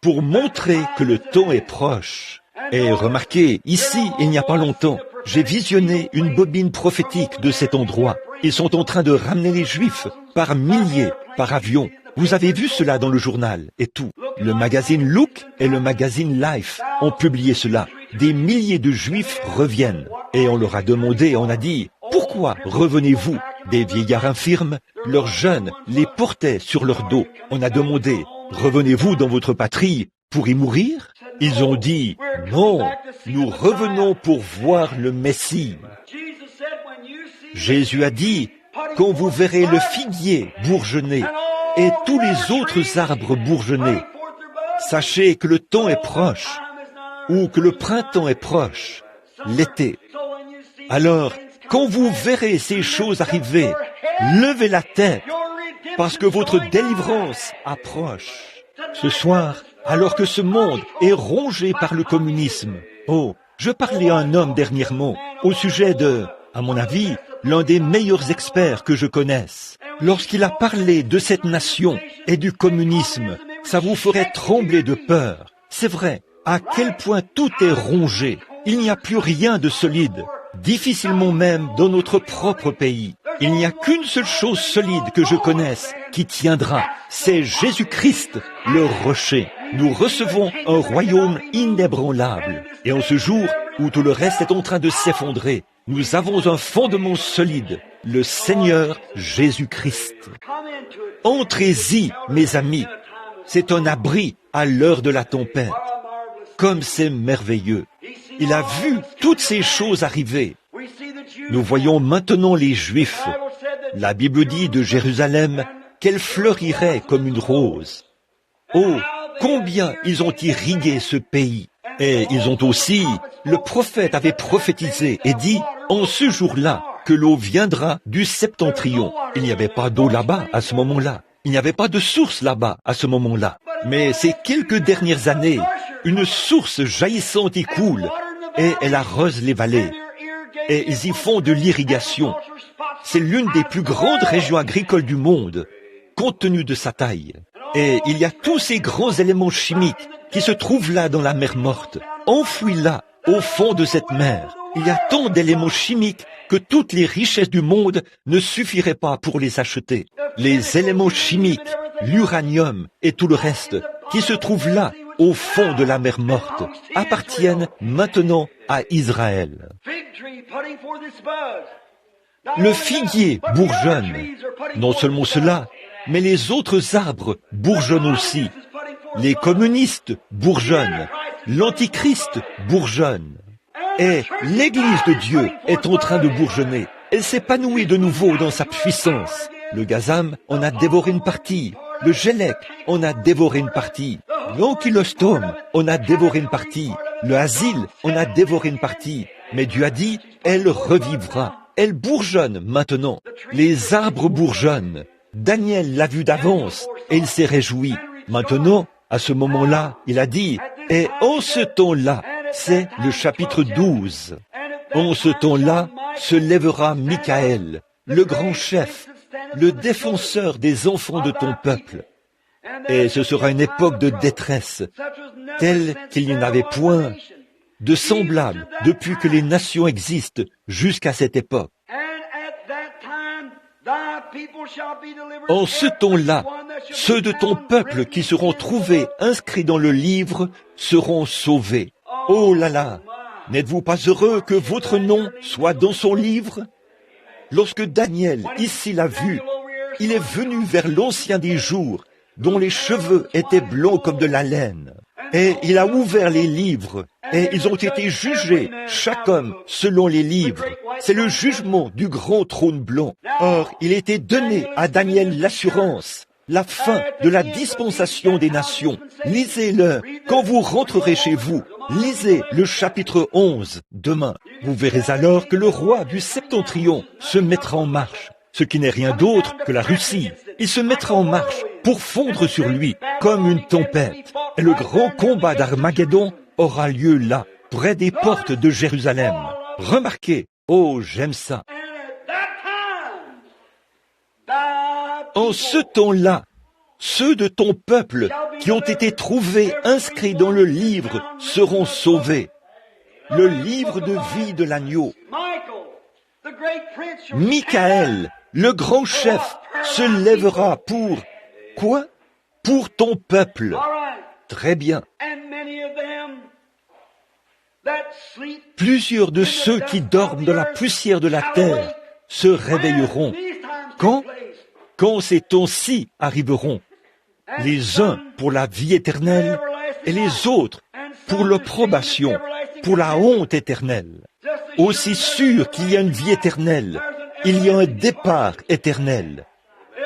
pour montrer que le temps est proche. Et remarquez, ici, il n'y a pas longtemps, j'ai visionné une bobine prophétique de cet endroit. Ils sont en train de ramener les Juifs par milliers, par avion. Vous avez vu cela dans le journal et tout. Le magazine Look et le magazine Life ont publié cela. Des milliers de Juifs reviennent. Et on leur a demandé, on a dit, pourquoi revenez-vous? Des vieillards infirmes, leurs jeunes les portaient sur leur dos. On a demandé, revenez-vous dans votre patrie pour y mourir? Ils ont dit, non, nous revenons pour voir le Messie. Jésus a dit, quand vous verrez le figuier bourgeonner et tous les autres arbres bourgeonner, sachez que le temps est proche, ou que le printemps est proche, l'été. Alors, quand vous verrez ces choses arriver, levez la tête, parce que votre délivrance approche. Ce soir, alors que ce monde est rongé par le communisme, oh, je parlais à un homme dernièrement au sujet de à mon avis, l'un des meilleurs experts que je connaisse. Lorsqu'il a parlé de cette nation et du communisme, ça vous ferait trembler de peur. C'est vrai, à quel point tout est rongé. Il n'y a plus rien de solide, difficilement même dans notre propre pays. Il n'y a qu'une seule chose solide que je connaisse qui tiendra, c'est Jésus-Christ, le rocher. Nous recevons un royaume inébranlable. Et en ce jour où tout le reste est en train de s'effondrer, nous avons un fondement solide, le Seigneur Jésus-Christ. Entrez-y, mes amis. C'est un abri à l'heure de la tempête. Comme c'est merveilleux. Il a vu toutes ces choses arriver. Nous voyons maintenant les Juifs. La Bible dit de Jérusalem qu'elle fleurirait comme une rose. Oh, combien ils ont irrigué ce pays. Et ils ont aussi, le prophète avait prophétisé et dit, en ce jour-là, que l'eau viendra du septentrion. Il n'y avait pas d'eau là-bas à ce moment-là. Il n'y avait pas de source là-bas à ce moment-là. Mais ces quelques dernières années, une source jaillissante y coule et elle arrose les vallées. Et ils y font de l'irrigation. C'est l'une des plus grandes régions agricoles du monde, compte tenu de sa taille. Et il y a tous ces grands éléments chimiques qui se trouvent là dans la mer morte, enfouis là, au fond de cette mer. Il y a tant d'éléments chimiques que toutes les richesses du monde ne suffiraient pas pour les acheter. Les éléments chimiques, l'uranium et tout le reste, qui se trouvent là, au fond de la mer morte, appartiennent maintenant à Israël. Le figuier bourgeonne. Non seulement cela, mais les autres arbres bourgeonnent aussi. Les communistes bourgeonnent. L'antichrist bourgeonne. Et l'Église de Dieu est en train de bourgeonner. Elle s'épanouit de nouveau dans sa puissance. Le gazam en a dévoré une partie. Le gélec en a dévoré une partie. L'ankylostome en a dévoré une partie. Le asile en a dévoré une partie. Mais Dieu a dit, elle revivra. Elle bourgeonne maintenant. Les arbres bourgeonnent. Daniel l'a vu d'avance et il s'est réjoui. Maintenant, à ce moment-là, il a dit, et en ce temps-là, c'est le chapitre 12. En ce temps-là se lèvera Michaël, le grand chef, le défenseur des enfants de ton peuple. Et ce sera une époque de détresse, telle qu'il n'y en avait point de semblable depuis que les nations existent jusqu'à cette époque. En ce temps-là, ceux de ton peuple qui seront trouvés inscrits dans le livre seront sauvés. Oh là là, n'êtes-vous pas heureux que votre nom soit dans son livre? Lorsque Daniel, ici, l'a vu, il est venu vers l'Ancien des jours, dont les cheveux étaient blancs comme de la laine. Et il a ouvert les livres, et ils ont été jugés, chaque homme, selon les livres. C'est le jugement du grand trône blanc. Or, il était donné à Daniel l'assurance, la fin de la dispensation des nations. Lisez-le quand vous rentrerez chez vous. Lisez le chapitre 11 demain. Vous verrez alors que le roi du septentrion se mettra en marche, ce qui n'est rien d'autre que la Russie. Il se mettra en marche pour fondre sur lui comme une tempête. Et le grand combat d'Armageddon aura lieu là, près des portes de Jérusalem. Remarquez, oh, j'aime ça. En ce temps-là, ceux de ton peuple qui ont été trouvés inscrits dans le livre seront sauvés. Le livre de vie de l'agneau. Michaël, le grand chef, se lèvera pour... Quoi? Pour ton peuple. Très bien. Plusieurs de ceux qui dorment dans la poussière de la terre se réveilleront. Quand? Quand ces temps-ci arriveront. Les uns pour la vie éternelle et les autres pour l'approbation, pour la honte éternelle. Aussi sûr qu'il y a une vie éternelle, il y a un départ éternel.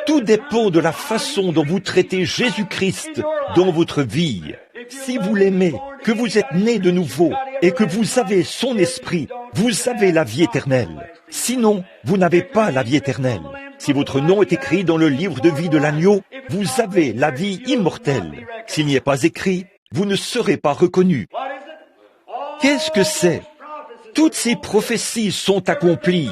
Tout dépend de la façon dont vous traitez Jésus-Christ dans votre vie. Si vous l'aimez, que vous êtes né de nouveau et que vous avez son esprit, vous avez la vie éternelle. Sinon, vous n'avez pas la vie éternelle. Si votre nom est écrit dans le livre de vie de l'agneau, vous avez la vie immortelle. S'il n'y est pas écrit, vous ne serez pas reconnu. Qu'est-ce que c'est? Toutes ces prophéties sont accomplies.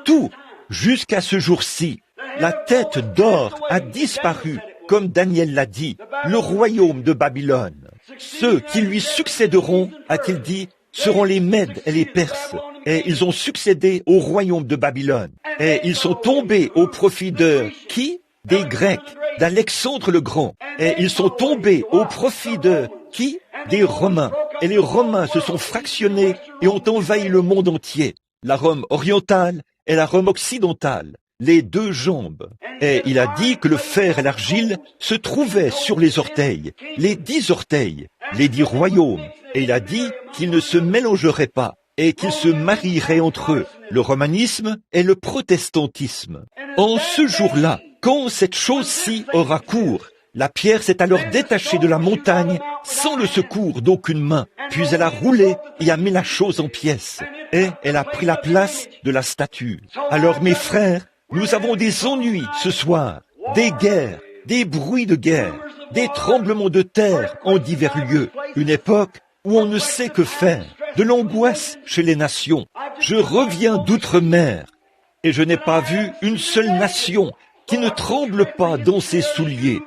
Tout, jusqu'à ce jour-ci. La tête d'or a disparu, comme Daniel l'a dit, le royaume de Babylone. Ceux qui lui succéderont, a-t-il dit, seront les Mèdes et les Perses. Et ils ont succédé au royaume de Babylone. Et ils sont tombés au profit de qui? Des Grecs, d'Alexandre le Grand. Et ils sont tombés au profit de qui? Des Romains. Et les Romains se sont fractionnés et ont envahi le monde entier. La Rome orientale et la Rome occidentale. Les deux jambes. Et il a dit que le fer et l'argile se trouvaient sur les orteils, les 10 orteils, les 10 royaumes. Et il a dit qu'ils ne se mélangeraient pas et qu'ils se marieraient entre eux, le romanisme et le protestantisme. En ce jour-là, quand cette chose-ci aura cours, la pierre s'est alors détachée de la montagne sans le secours d'aucune main, puis elle a roulé et a mis la chose en pièces, et elle a pris la place de la statue. Alors mes frères, nous avons des ennuis ce soir, des guerres, des bruits de guerre, des tremblements de terre en divers lieux, une époque où on ne sait que faire, de l'angoisse chez les nations. Je reviens d'outre-mer et je n'ai pas vu une seule nation qui ne tremble pas dans ses souliers.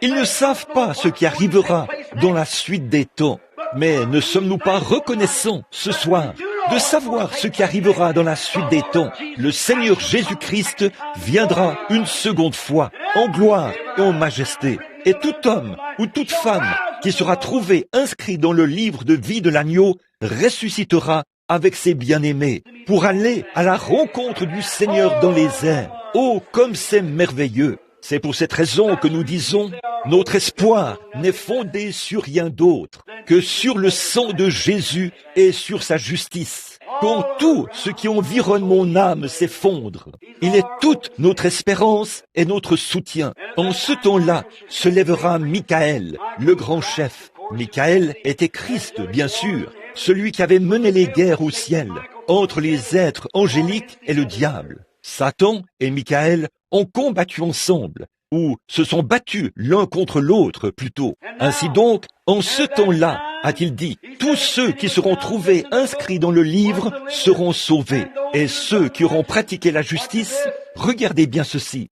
Ils ne savent pas ce qui arrivera dans la suite des temps. Mais ne sommes-nous pas reconnaissants ce soir de savoir ce qui arrivera dans la suite des temps? Le Seigneur Jésus-Christ viendra une seconde fois, en gloire et en majesté. Et tout homme ou toute femme qui sera trouvé inscrit dans le livre de vie de l'agneau ressuscitera avec ses bien-aimés pour aller à la rencontre du Seigneur dans les airs. Oh, comme c'est merveilleux! C'est pour cette raison que nous disons, notre espoir n'est fondé sur rien d'autre que sur le sang de Jésus et sur sa justice. Quand tout ce qui environne mon âme s'effondre, il est toute notre espérance et notre soutien. En ce temps-là se lèvera Michael, le grand chef. Michael était Christ, bien sûr, celui qui avait mené les guerres au ciel, entre les êtres angéliques et le diable. Satan et Michael ont combattu ensemble, ou se sont battus l'un contre l'autre plutôt. Ainsi donc, en ce temps-là, a-t-il dit, tous ceux qui seront trouvés inscrits dans le livre seront sauvés. Et ceux qui auront pratiqué la justice, regardez bien ceci.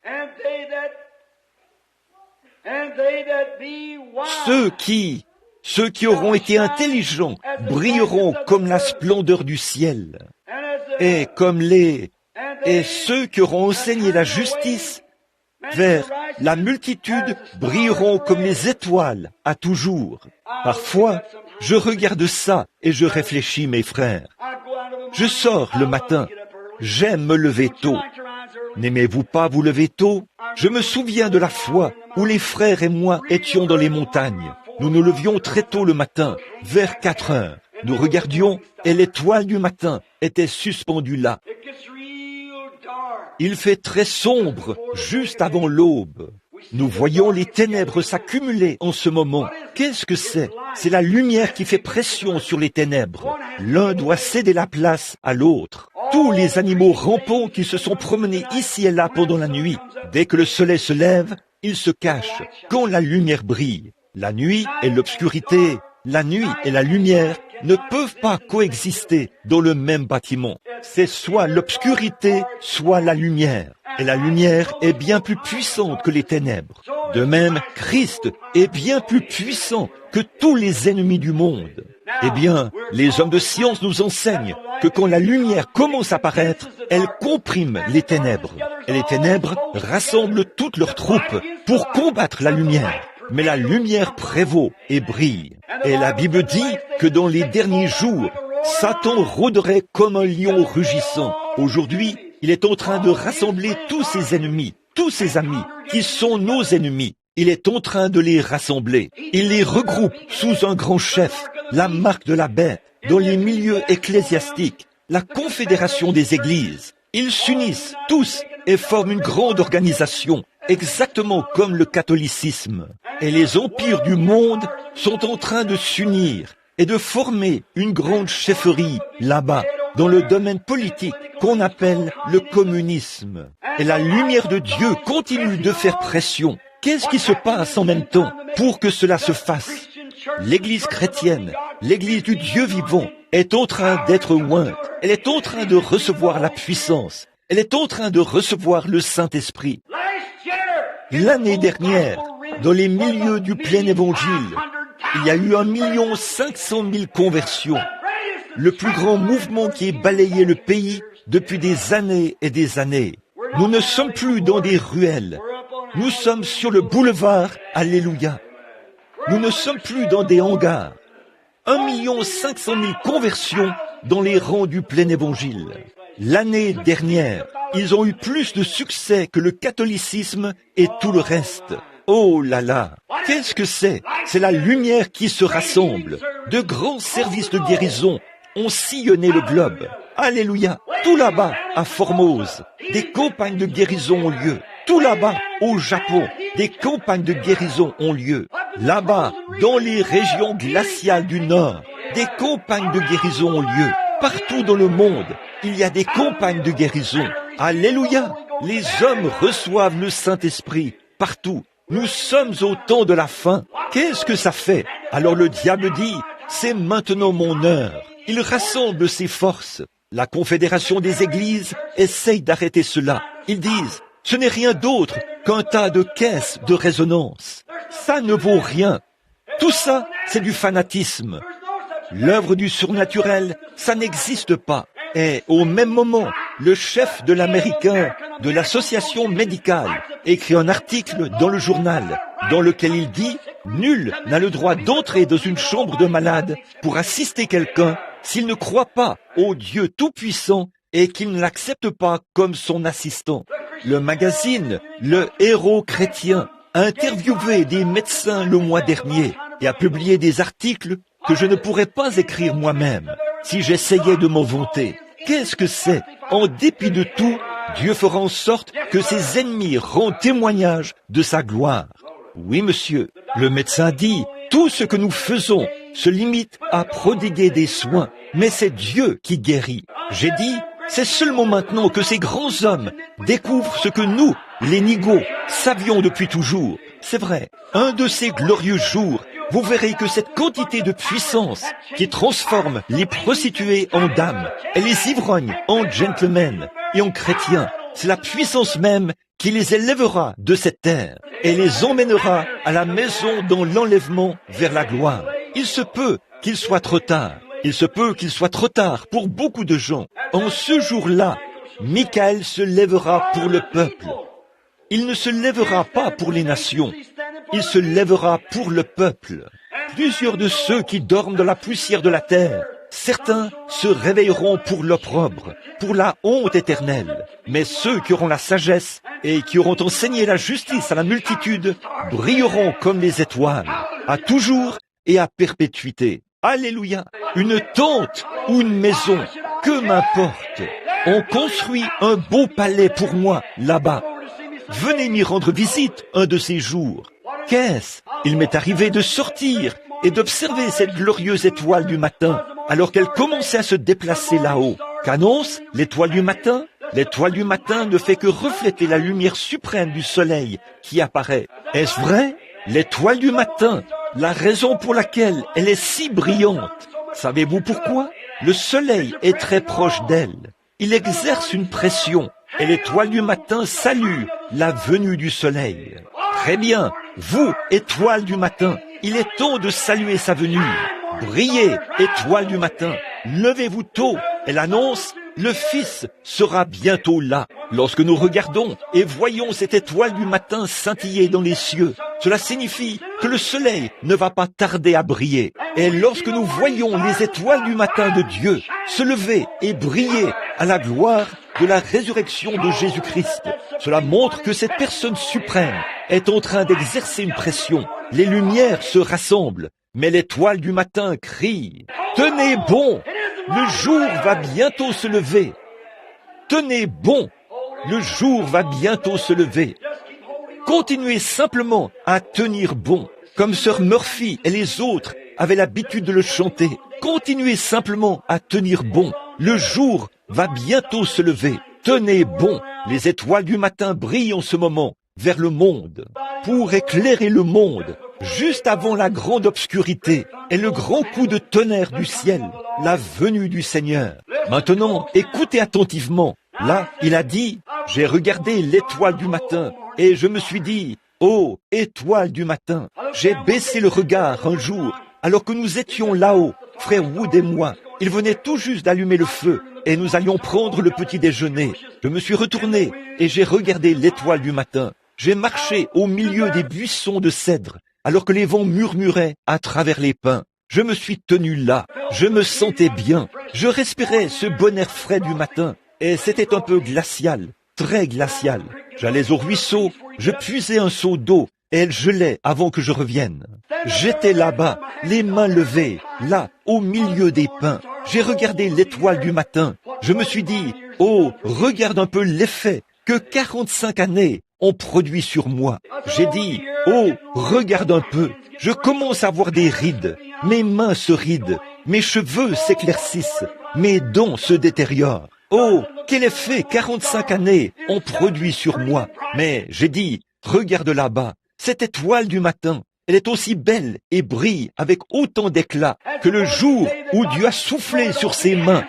Ceux qui auront été intelligents brilleront comme la splendeur du ciel. Et ceux qui auront enseigné la justice vers la multitude brilleront comme les étoiles à toujours. Parfois, je regarde ça et je réfléchis, mes frères. Je sors le matin. J'aime me lever tôt. N'aimez-vous pas vous lever tôt? Je me souviens de la fois où les frères et moi étions dans les montagnes. Nous nous levions très tôt le matin, vers 4 heures. Nous regardions et l'étoile du matin était suspendue là. Il fait très sombre juste avant l'aube. Nous voyons les ténèbres s'accumuler en ce moment. Qu'est-ce que c'est? C'est la lumière qui fait pression sur les ténèbres. L'un doit céder la place à l'autre. Tous les animaux rampants qui se sont promenés ici et là pendant la nuit, dès que le soleil se lève, ils se cachent quand la lumière brille. La nuit et l'obscurité, la nuit et la lumière ne peuvent pas coexister dans le même bâtiment. C'est soit l'obscurité, soit la lumière. Et la lumière est bien plus puissante que les ténèbres. De même, Christ est bien plus puissant que tous les ennemis du monde. Eh bien, les hommes de science nous enseignent que quand la lumière commence à paraître, elle comprime les ténèbres. Et les ténèbres rassemblent toutes leurs troupes pour combattre la lumière. Mais la lumière prévaut et brille. Et la Bible dit que dans les derniers jours, Satan rôderait comme un lion rugissant. Aujourd'hui, il est en train de rassembler tous ses ennemis, tous ses amis, qui sont nos ennemis. Il est en train de les rassembler. Il les regroupe sous un grand chef, la marque de la bête, dans les milieux ecclésiastiques, la confédération des églises. Ils s'unissent tous et forment une grande organisation, exactement comme le catholicisme. Et les empires du monde sont en train de s'unir et de former une grande chefferie là-bas, dans le domaine politique qu'on appelle le communisme. Et la lumière de Dieu continue de faire pression. Qu'est-ce qui se passe en même temps pour que cela se fasse? L'Église chrétienne, l'Église du Dieu vivant, est en train d'être ointe. Elle est en train de recevoir la puissance. Elle est en train de recevoir le Saint-Esprit. L'année dernière, dans les milieux du plein évangile, il y a eu 1 500 000 conversions. Le plus grand mouvement qui ait balayé le pays depuis des années et des années. Nous ne sommes plus dans des ruelles. Nous sommes sur le boulevard. Alléluia. Nous ne sommes plus dans des hangars. 1 500 000 conversions dans les rangs du plein évangile. L'année dernière, ils ont eu plus de succès que le catholicisme et tout le reste. Oh là là, qu'est-ce que c'est? C'est la lumière qui se rassemble. De grands services de guérison ont sillonné le globe. Alléluia. Tout là-bas, à Formose, des campagnes de guérison ont lieu. Tout là-bas, au Japon, des campagnes de guérison ont lieu. Là-bas, dans les régions glaciales du Nord, des campagnes de guérison ont lieu. Partout dans le monde, il y a des campagnes de guérison. Alléluia. Les hommes reçoivent le Saint-Esprit partout. Nous sommes au temps de la fin. Qu'est-ce que ça fait? Alors le diable dit, c'est maintenant mon heure. Il rassemble ses forces. La Confédération des Églises essaye d'arrêter cela. Ils disent, ce n'est rien d'autre qu'un tas de caisses de résonance. Ça ne vaut rien. Tout ça, c'est du fanatisme. L'œuvre du surnaturel, ça n'existe pas. Et au même moment, le chef de l'américain de l'association médicale écrit un article dans le journal dans lequel il dit « Nul n'a le droit d'entrer dans une chambre de malade pour assister quelqu'un s'il ne croit pas au Dieu Tout-Puissant et qu'il ne l'accepte pas comme son assistant. » Le magazine Le Héros chrétien a interviewé des médecins le mois dernier et a publié des articles que je ne pourrais pas écrire moi-même si j'essayais de m'en vanter. Qu'est-ce que c'est? En dépit de tout, Dieu fera en sorte que ses ennemis rendent témoignage de sa gloire. Oui, monsieur, le médecin dit, tout ce que nous faisons se limite à prodiguer des soins, mais c'est Dieu qui guérit. J'ai dit, c'est seulement maintenant que ces grands hommes découvrent ce que nous, les nigauds, savions depuis toujours. C'est vrai, un de ces glorieux jours, vous verrez que cette quantité de puissance qui transforme les prostituées en dames et les ivrognes en gentlemen et en chrétiens, c'est la puissance même qui les élèvera de cette terre et les emmènera à la maison dans l'enlèvement vers la gloire. Il se peut qu'il soit trop tard. Il se peut qu'il soit trop tard pour beaucoup de gens. En ce jour-là, Michael se lèvera pour le peuple. Il ne se lèvera pas pour les nations. Il se lèvera pour le peuple. Plusieurs de ceux qui dorment dans la poussière de la terre, certains se réveilleront pour l'opprobre, pour la honte éternelle. Mais ceux qui auront la sagesse et qui auront enseigné la justice à la multitude brilleront comme les étoiles, à toujours et à perpétuité. Alléluia! Une tente ou une maison, que m'importe. On construit un beau palais pour moi là-bas. Venez m'y rendre visite un de ces jours. Qu'est-ce? Il m'est arrivé de sortir et d'observer cette glorieuse étoile du matin, alors qu'elle commençait à se déplacer là-haut. Qu'annonce l'étoile du matin? L'étoile du matin ne fait que refléter la lumière suprême du soleil qui apparaît. Est-ce vrai? L'étoile du matin, la raison pour laquelle elle est si brillante. Savez-vous pourquoi? Le soleil est très proche d'elle. Il exerce une pression et l'étoile du matin salue la venue du soleil. Très bien, vous, étoile du matin, il est temps de saluer sa venue. Brillez, étoile du matin, levez-vous tôt. Elle annonce, le Fils sera bientôt là. Lorsque nous regardons et voyons cette étoile du matin scintiller dans les cieux, cela signifie que le soleil ne va pas tarder à briller. Et lorsque nous voyons les étoiles du matin de Dieu se lever et briller à la gloire de la résurrection de Jésus-Christ, cela montre que cette personne suprême est en train d'exercer une pression. Les lumières se rassemblent, mais l'étoile du matin crie « Tenez bon, le jour va bientôt se lever. Tenez bon, le jour va bientôt se lever. » Continuez simplement à tenir bon, comme Sœur Murphy et les autres avaient l'habitude de le chanter. Continuez simplement à tenir bon. Le jour va bientôt se lever. Tenez bon. Les étoiles du matin brillent en ce moment vers le monde. pour éclairer le monde, juste avant la grande obscurité et le grand coup de tonnerre du ciel, la venue du Seigneur. Maintenant, écoutez attentivement. Là, il a dit, j'ai regardé l'étoile du matin et je me suis dit, oh, étoile du matin. J'ai baissé le regard un jour, alors que nous étions là-haut, frère Wood et moi. Il venait tout juste d'allumer le feu et nous allions prendre le petit déjeuner. Je me suis retourné et j'ai regardé l'étoile du matin. J'ai marché au milieu des buissons de cèdre, alors que les vents murmuraient à travers les pins. Je me suis tenu là, je me sentais bien, je respirais ce bon air frais du matin, et c'était un peu glacial, très glacial. J'allais au ruisseau, je puisais un seau d'eau, et elle gelait avant que je revienne. J'étais là-bas, les mains levées, là, au milieu des pins. J'ai regardé l'étoile du matin. Je me suis dit, oh, regarde un peu l'effet que 45 années ont produit sur moi. J'ai dit, oh, regarde un peu, je commence à avoir des rides, mes mains se rident, mes cheveux s'éclaircissent, mes dents se détériorent. Oh, quel effet 45 années ont produit sur moi. Mais j'ai dit, regarde là-bas, cette étoile du matin, elle est aussi belle et brille avec autant d'éclat que le jour où Dieu a soufflé sur ses mains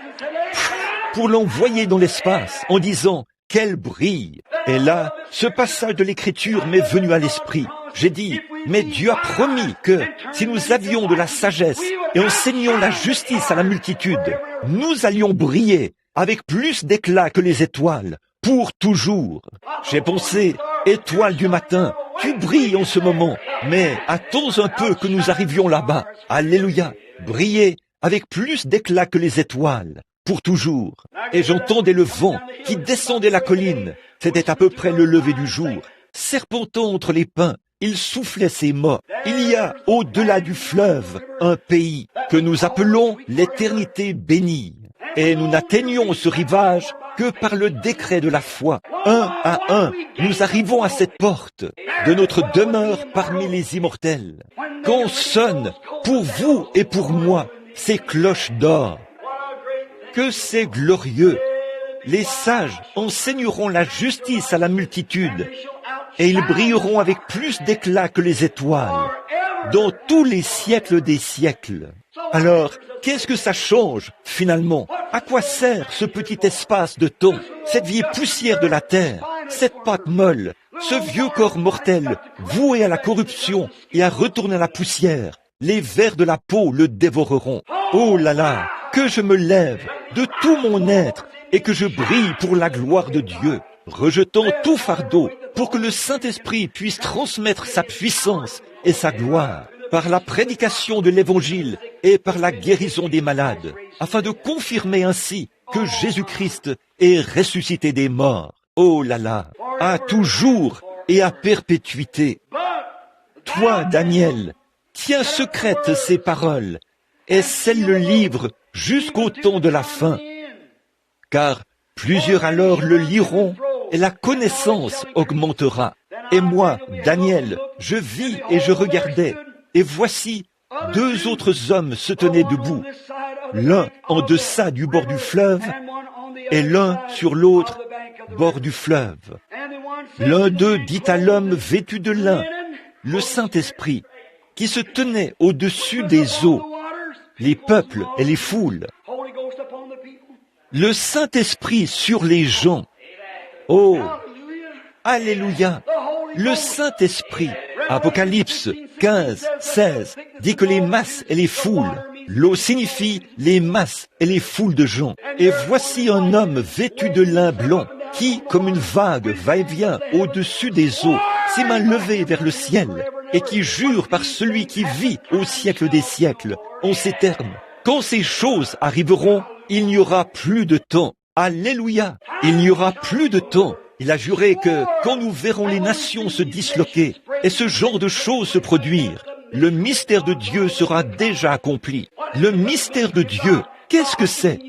pour l'envoyer dans l'espace en disant, qu'elle brille. Et là, ce passage de l'Écriture m'est venu à l'esprit. J'ai dit, mais Dieu a promis que si nous avions de la sagesse et enseignions la justice à la multitude, nous allions briller avec plus d'éclat que les étoiles, pour toujours. J'ai pensé, étoile du matin, tu brilles en ce moment, mais attends un peu que nous arrivions là-bas. Alléluia, briller avec plus d'éclat que les étoiles, pour toujours. Et j'entendais le vent qui descendait la colline. C'était à peu près le lever du jour. Serpentant entre les pins, il soufflait ses mots. Il y a, au-delà du fleuve, un pays que nous appelons l'éternité bénie. Et nous n'atteignons ce rivage que par le décret de la foi. Un à un, nous arrivons à cette porte de notre demeure parmi les immortels. Quand sonnent, pour vous et pour moi, ces cloches d'or, que c'est glorieux! Les sages enseigneront la justice à la multitude, et ils brilleront avec plus d'éclat que les étoiles, dans tous les siècles des siècles. Alors, qu'est-ce que ça change, finalement? À quoi sert ce petit espace de temps, cette vieille poussière de la terre, cette pâte molle, ce vieux corps mortel, voué à la corruption et à retourner à la poussière? Les vers de la peau le dévoreront. Oh là là, que je me lève de tout mon être et que je brille pour la gloire de Dieu, rejetant tout fardeau pour que le Saint-Esprit puisse transmettre sa puissance et sa gloire par la prédication de l'Évangile et par la guérison des malades, afin de confirmer ainsi que Jésus-Christ est ressuscité des morts. Oh là là, à toujours et à perpétuité. Toi, Daniel, tiens secrètes ces paroles et scelle le livre jusqu'au temps de la fin. Car plusieurs alors le liront et la connaissance augmentera. Et moi, Daniel, je vis et je regardais, et voici, deux autres hommes se tenaient debout, l'un en deçà du bord du fleuve, et l'un sur l'autre bord du fleuve. L'un d'eux dit à l'homme vêtu de lin, le Saint-Esprit, qui se tenait au-dessus des eaux, les peuples et les foules. Le Saint-Esprit sur les gens. Oh, alléluia, le Saint-Esprit. Apocalypse 15, 16 dit que les masses et les foules. L'eau signifie les masses et les foules de gens. Et voici un homme vêtu de lin blanc qui, comme une vague, va et vient au-dessus des eaux, ses mains levées vers le ciel, et qui jure par celui qui vit au siècle des siècles, en ces termes. Quand ces choses arriveront, il n'y aura plus de temps. Alléluia! Il n'y aura plus de temps. Il a juré que quand nous verrons les nations se disloquer et ce genre de choses se produire, le mystère de Dieu sera déjà accompli. Le mystère de Dieu, qu'est-ce que c'est?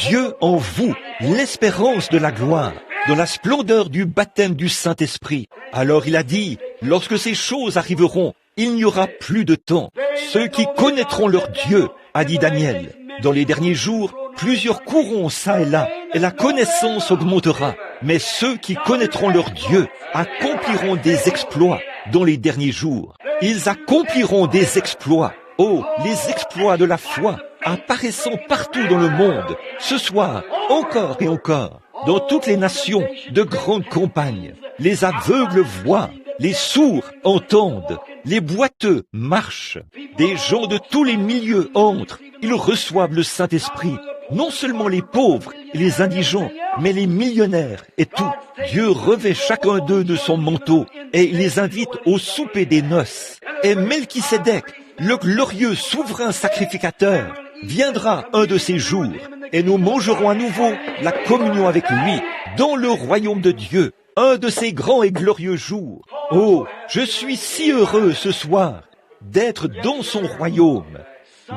Dieu en vous, l'espérance de la gloire, dans la splendeur du baptême du Saint-Esprit. Alors il a dit, lorsque ces choses arriveront, il n'y aura plus de temps. Ceux qui connaîtront leur Dieu, a dit Daniel, dans les derniers jours, plusieurs courront ça et là, et la connaissance augmentera. Mais ceux qui connaîtront leur Dieu accompliront des exploits. dans les derniers jours. Ils accompliront des exploits. Oh, les exploits de la foi, apparaissant partout dans le monde, ce soir, encore et encore, dans toutes les nations, de grandes campagnes. Les aveugles voient, les sourds entendent, les boiteux marchent. Des gens de tous les milieux entrent, ils reçoivent le Saint-Esprit. Non seulement les pauvres et les indigents, mais les millionnaires et tout. Dieu revêt chacun d'eux de son manteau et les invite au souper des noces. Et Melchisédek, le glorieux souverain sacrificateur, viendra un de ces jours et nous mangerons à nouveau la communion avec lui dans le royaume de Dieu, un de ces grands et glorieux jours. Oh, je suis si heureux ce soir d'être dans son royaume.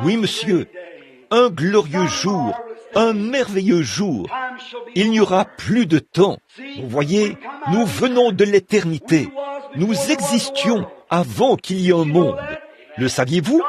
Oui, monsieur, un glorieux jour, un merveilleux jour. Il n'y aura plus de temps. Vous voyez, nous venons de l'éternité. Nous existions avant qu'il y ait un monde. Le saviez-vous?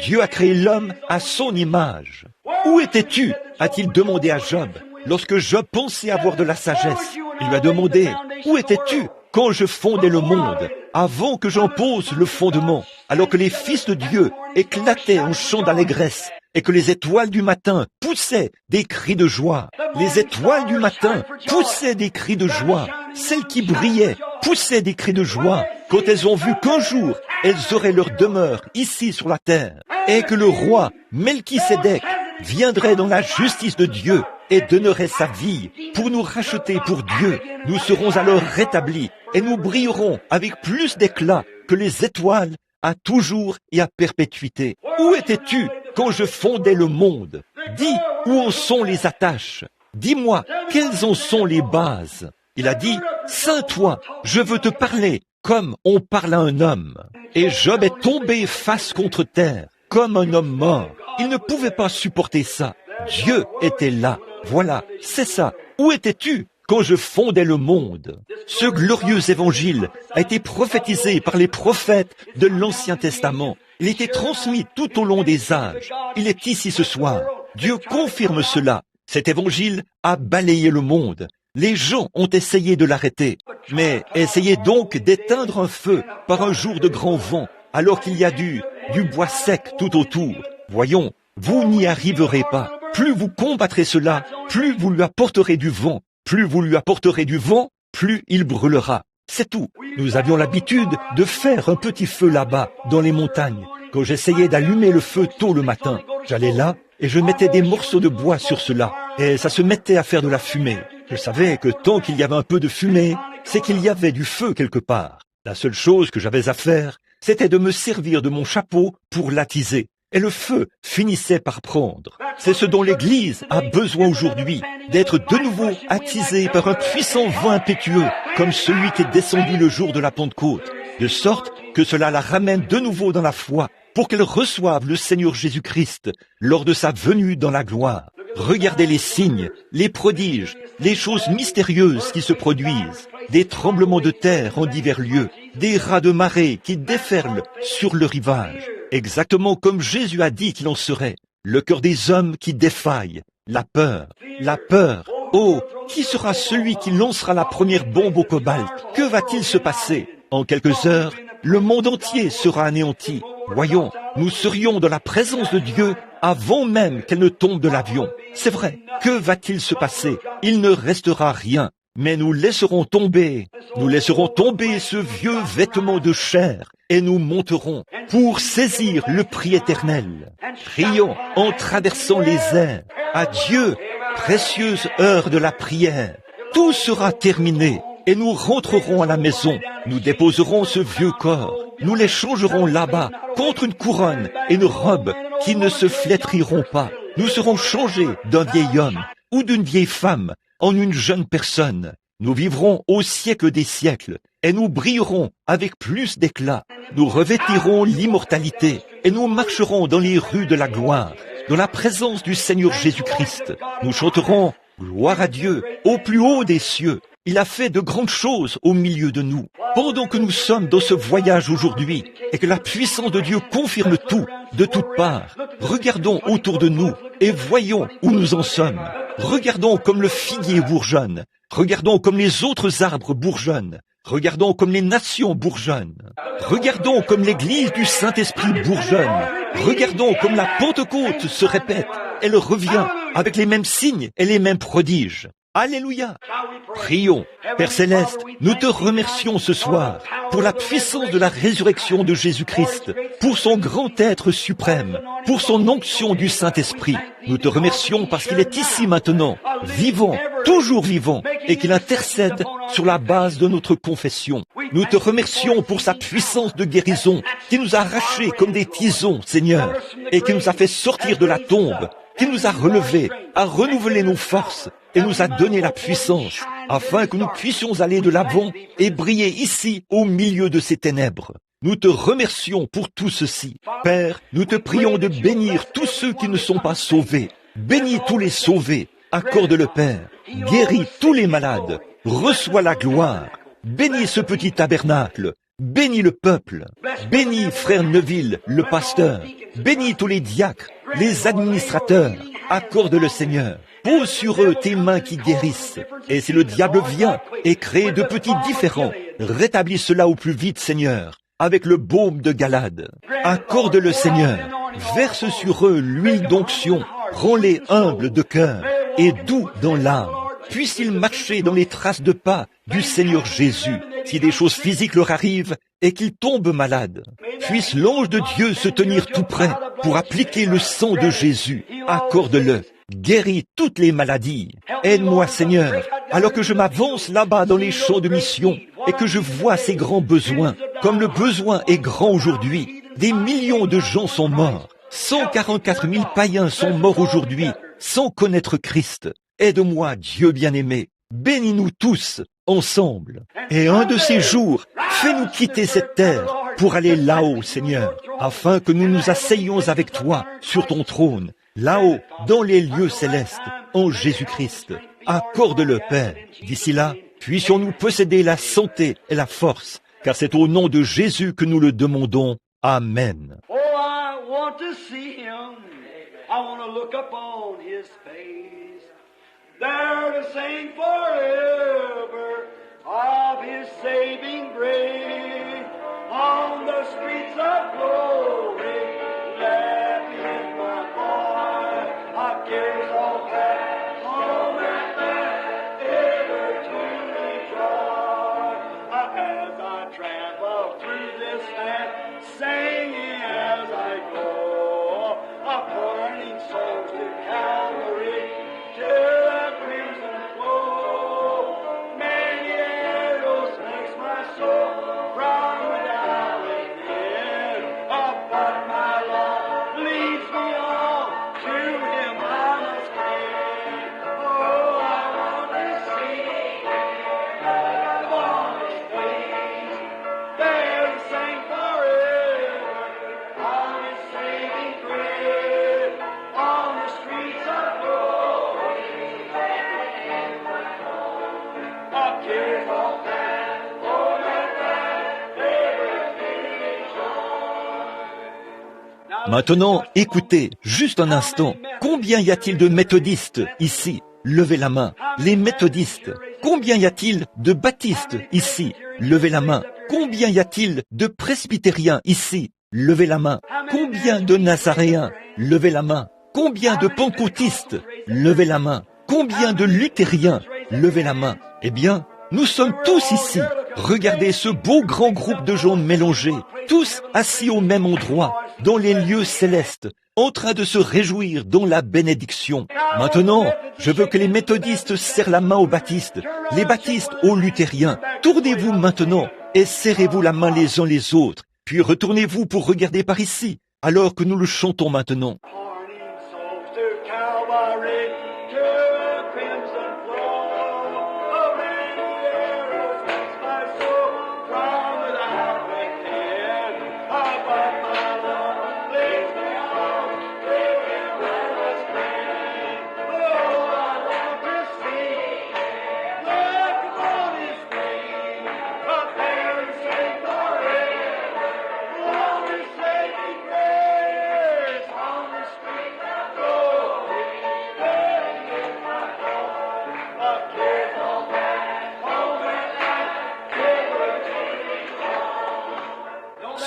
Dieu a créé l'homme à son image. Où étais-tu? A-t-il demandé à Job. Lorsque Job pensait avoir de la sagesse, il lui a demandé, où étais-tu quand je fondais le monde, avant que j'en pose le fondement, alors que les fils de Dieu éclataient en chants d'allégresse, et que les étoiles du matin poussaient des cris de joie. Les étoiles du matin poussaient des cris de joie. Celles qui brillaient poussaient des cris de joie quand elles ont vu qu'un jour, elles auraient leur demeure ici sur la terre, et que le roi Melchisédek viendrait dans la justice de Dieu et donnerait sa vie pour nous racheter pour Dieu. Nous serons alors rétablis et nous brillerons avec plus d'éclat que les étoiles à toujours et à perpétuité. Où étais-tu quand je fondais le monde? Dis, où en sont les attaches? Dis-moi, quelles en sont les bases? Il a dit, Saint toi, je veux te parler comme on parle à un homme. Et Job est tombé face contre terre, comme un homme mort. Il ne pouvait pas supporter ça. Dieu était là. Voilà, c'est ça. Où étais-tu quand je fondais le monde? Ce glorieux évangile a été prophétisé par les prophètes de l'Ancien Testament. Il était transmis tout au long des âges. Il est ici ce soir. Dieu confirme cela. Cet évangile a balayé le monde. Les gens ont essayé de l'arrêter. Mais essayez donc d'éteindre un feu par un jour de grand vent, alors qu'il y a du bois sec tout autour. Voyons, vous n'y arriverez pas. Plus vous combattrez cela, plus vous lui apporterez du vent. Plus vous lui apporterez du vent, plus il brûlera. C'est tout. Nous avions l'habitude de faire un petit feu là-bas, dans les montagnes. Quand j'essayais d'allumer le feu tôt le matin, j'allais là et je mettais des morceaux de bois sur cela. Et ça se mettait à faire de la fumée. Je savais que tant qu'il y avait un peu de fumée, c'est qu'il y avait du feu quelque part. La seule chose que j'avais à faire, c'était de me servir de mon chapeau pour l'attiser. Et le feu finissait par prendre. C'est ce dont l'Église a besoin aujourd'hui, d'être de nouveau attisée par un puissant vent impétueux, comme celui qui est descendu le jour de la Pentecôte, de sorte que cela la ramène de nouveau dans la foi, pour qu'elle reçoive le Seigneur Jésus-Christ lors de sa venue dans la gloire. Regardez les signes, les prodiges, les choses mystérieuses qui se produisent, des tremblements de terre en divers lieux, des rats de marée qui déferlent sur le rivage. Exactement comme Jésus a dit qu'il en serait. Le cœur des hommes qui défaille. La peur. La peur. Oh, qui sera celui qui lancera la première bombe au cobalt? Que va-t-il se passer? En quelques heures, le monde entier sera anéanti. Voyons, nous serions dans la présence de Dieu avant même qu'elle ne tombe de l'avion. C'est vrai. Que va-t-il se passer? Il ne restera rien. Mais nous laisserons tomber ce vieux vêtement de chair et nous monterons pour saisir le prix éternel. Prions en traversant les airs. Adieu, précieuse heure de la prière. Tout sera terminé et nous rentrerons à la maison. Nous déposerons ce vieux corps. Nous l'échangerons là-bas contre une couronne et une robe qui ne se flétriront pas. Nous serons changés d'un vieil homme ou d'une vieille femme en une jeune personne. Nous vivrons au siècle des siècles et nous brillerons avec plus d'éclat. Nous revêtirons l'immortalité et nous marcherons dans les rues de la gloire, dans la présence du Seigneur Jésus-Christ. Nous chanterons « Gloire à Dieu au plus haut des cieux ». Il a fait de grandes choses au milieu de nous. Pendant que nous sommes dans ce voyage aujourd'hui et que la puissance de Dieu confirme tout, de toutes parts, regardons autour de nous et voyons où nous en sommes. Regardons comme le figuier bourgeonne. Regardons comme les autres arbres bourgeonnent. Regardons comme les nations bourgeonnent. Regardons comme l'Église du Saint-Esprit bourgeonne. Regardons comme la Pentecôte se répète. Elle revient avec les mêmes signes et les mêmes prodiges. Alléluia! Prions. Père Céleste, nous te remercions ce soir pour la puissance de la résurrection de Jésus-Christ, pour son grand être suprême, pour son onction du Saint-Esprit. Nous te remercions parce qu'il est ici maintenant, vivant, toujours vivant, et qu'il intercède sur la base de notre confession. Nous te remercions pour sa puissance de guérison qui nous a arrachés comme des tisons, Seigneur, et qui nous a fait sortir de la tombe, qui nous a relevés, a renouvelé nos forces, et nous a donné la puissance, afin que nous puissions aller de l'avant et briller ici au milieu de ces ténèbres. Nous te remercions pour tout ceci. Père, nous te prions de bénir tous ceux qui ne sont pas sauvés. Bénis tous les sauvés. Accorde-le, Père. Guéris tous les malades. Reçois la gloire. Bénis ce petit tabernacle. Bénis le peuple. Bénis frère Neville, le pasteur. Bénis tous les diacres, les administrateurs. Accorde-le, Seigneur. Pose sur eux tes mains qui guérissent. Et si le diable vient et crée de petits différends, rétablis cela au plus vite, Seigneur, avec le baume de Galade. Accorde-le, Seigneur. Verse sur eux l'huile d'onction. Rends-les humbles de cœur et doux dans l'âme. Puissent-ils marcher dans les traces de pas du Seigneur Jésus, si des choses physiques leur arrivent et qu'ils tombent malades. Puisse l'ange de Dieu se tenir tout près pour appliquer le sang de Jésus. Accorde-le. Guéris toutes les maladies. Aide-moi, Seigneur, alors que je m'avance là-bas dans les champs de mission et que je vois ces grands besoins. Comme le besoin est grand aujourd'hui, des millions de gens sont morts. 144 000 païens sont morts aujourd'hui sans connaître Christ. Aide-moi, Dieu bien-aimé. Bénis-nous tous ensemble. Et un de ces jours, fais-nous quitter cette terre pour aller là-haut, Seigneur, afin que nous nous asseyions avec toi sur ton trône, là-haut, dans les lieux célestes, en Jésus-Christ. Accorde-le, Père. D'ici là, puissions-nous posséder la santé et la force, car c'est au nom de Jésus que nous le demandons. Amen.
Oh, I want to see him. I want to look upon his face. There to sing forever of his saving grace. On the streets of glory, let me my boy. I cares all that home and back, ever to rejoice. As I travel through this land, singing as I go, burning souls to Calvary, to the crimson flow. Many arrows makes my soul from without within, but my Lord leads me on, to him I must cling. Oh, I want to see upon his face, there to sing forever of his saving grace. On the streets of glory, our cares all past, oh, let that ever be joy.
Maintenant, écoutez, juste un instant. Combien y a-t-il de méthodistes ici? Levez la main. Les méthodistes. Combien y a-t-il de baptistes ici? Levez la main. Combien y a-t-il de presbytériens ici? Levez la main. Combien de nazaréens? Levez la main. Combien de pentecôtistes? Levez la main. Combien de luthériens? Levez la main. Eh bien, nous sommes tous ici. Regardez ce beau grand groupe de gens mélangés, tous assis au même endroit, dans les lieux célestes, en train de se réjouir dans la bénédiction. Maintenant, je veux que les méthodistes serrent la main aux baptistes, les baptistes aux luthériens. Tournez-vous maintenant et serrez-vous la main les uns les autres, puis retournez-vous pour regarder par ici, alors que nous le chantons maintenant.
Burning souls to Calvary, to the crimson flow. Oh, many arrows makes my soul from without within. But my Lord leads me on, to him I must cling. Oh, I want to see, look upon his face, up there and sing forever. On his saving grace, on the street of glory, there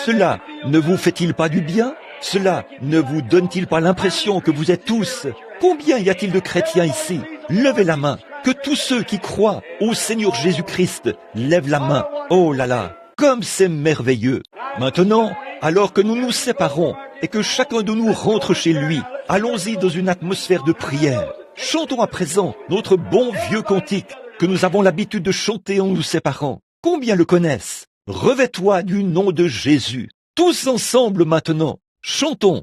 Cela ne vous fait-il pas du bien? Cela ne vous donne-t-il pas l'impression que vous êtes tous? Combien y a-t-il de chrétiens ici? Levez la main. Que tous ceux qui croient au Seigneur Jésus-Christ lèvent la main. Oh là là, comme c'est merveilleux. Maintenant, alors que nous nous séparons et que chacun de nous rentre chez lui, allons-y dans une atmosphère de prière. Chantons à présent notre bon vieux cantique que nous avons l'habitude de chanter en nous séparant. Combien le connaissent? Revêt-toi du nom de Jésus. Tous ensemble maintenant, chantons.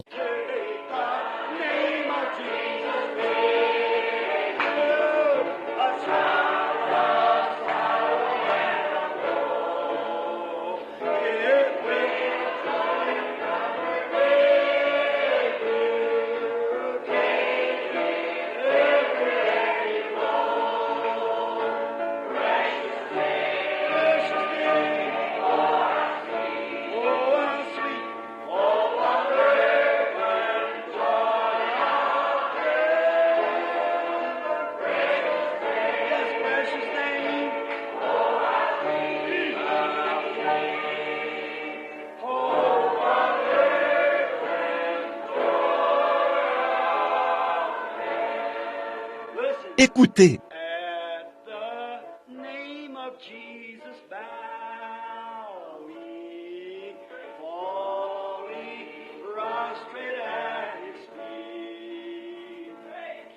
Écoutez.
At the name of Jesus bow we, falling prostrate at his feet.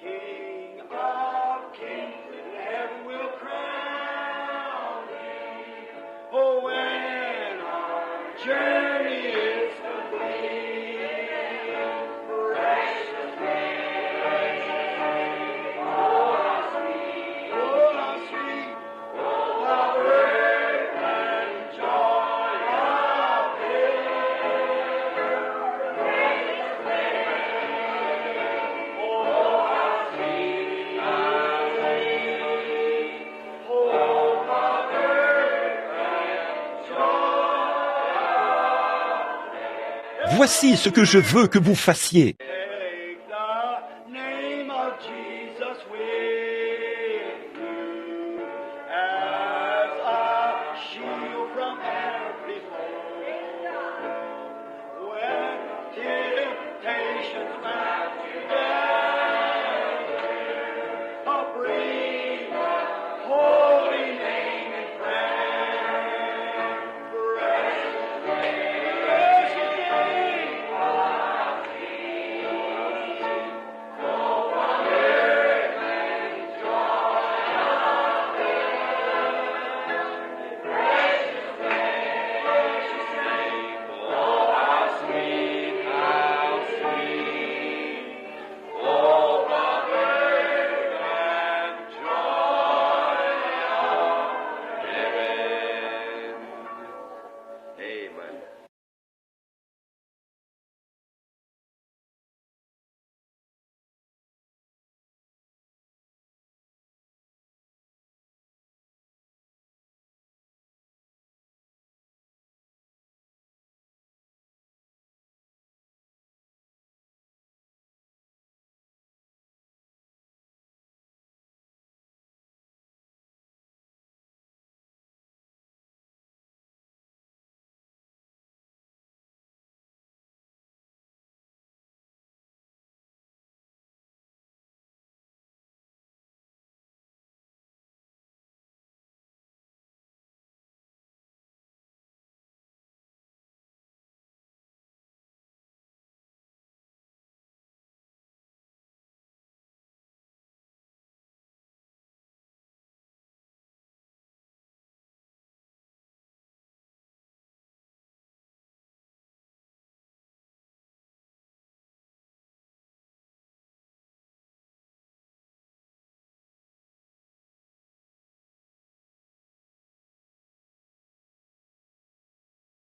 King of kings, heaven will crown him. Oh, when our journey is complete, precious
Voici ce que je veux que vous fassiez.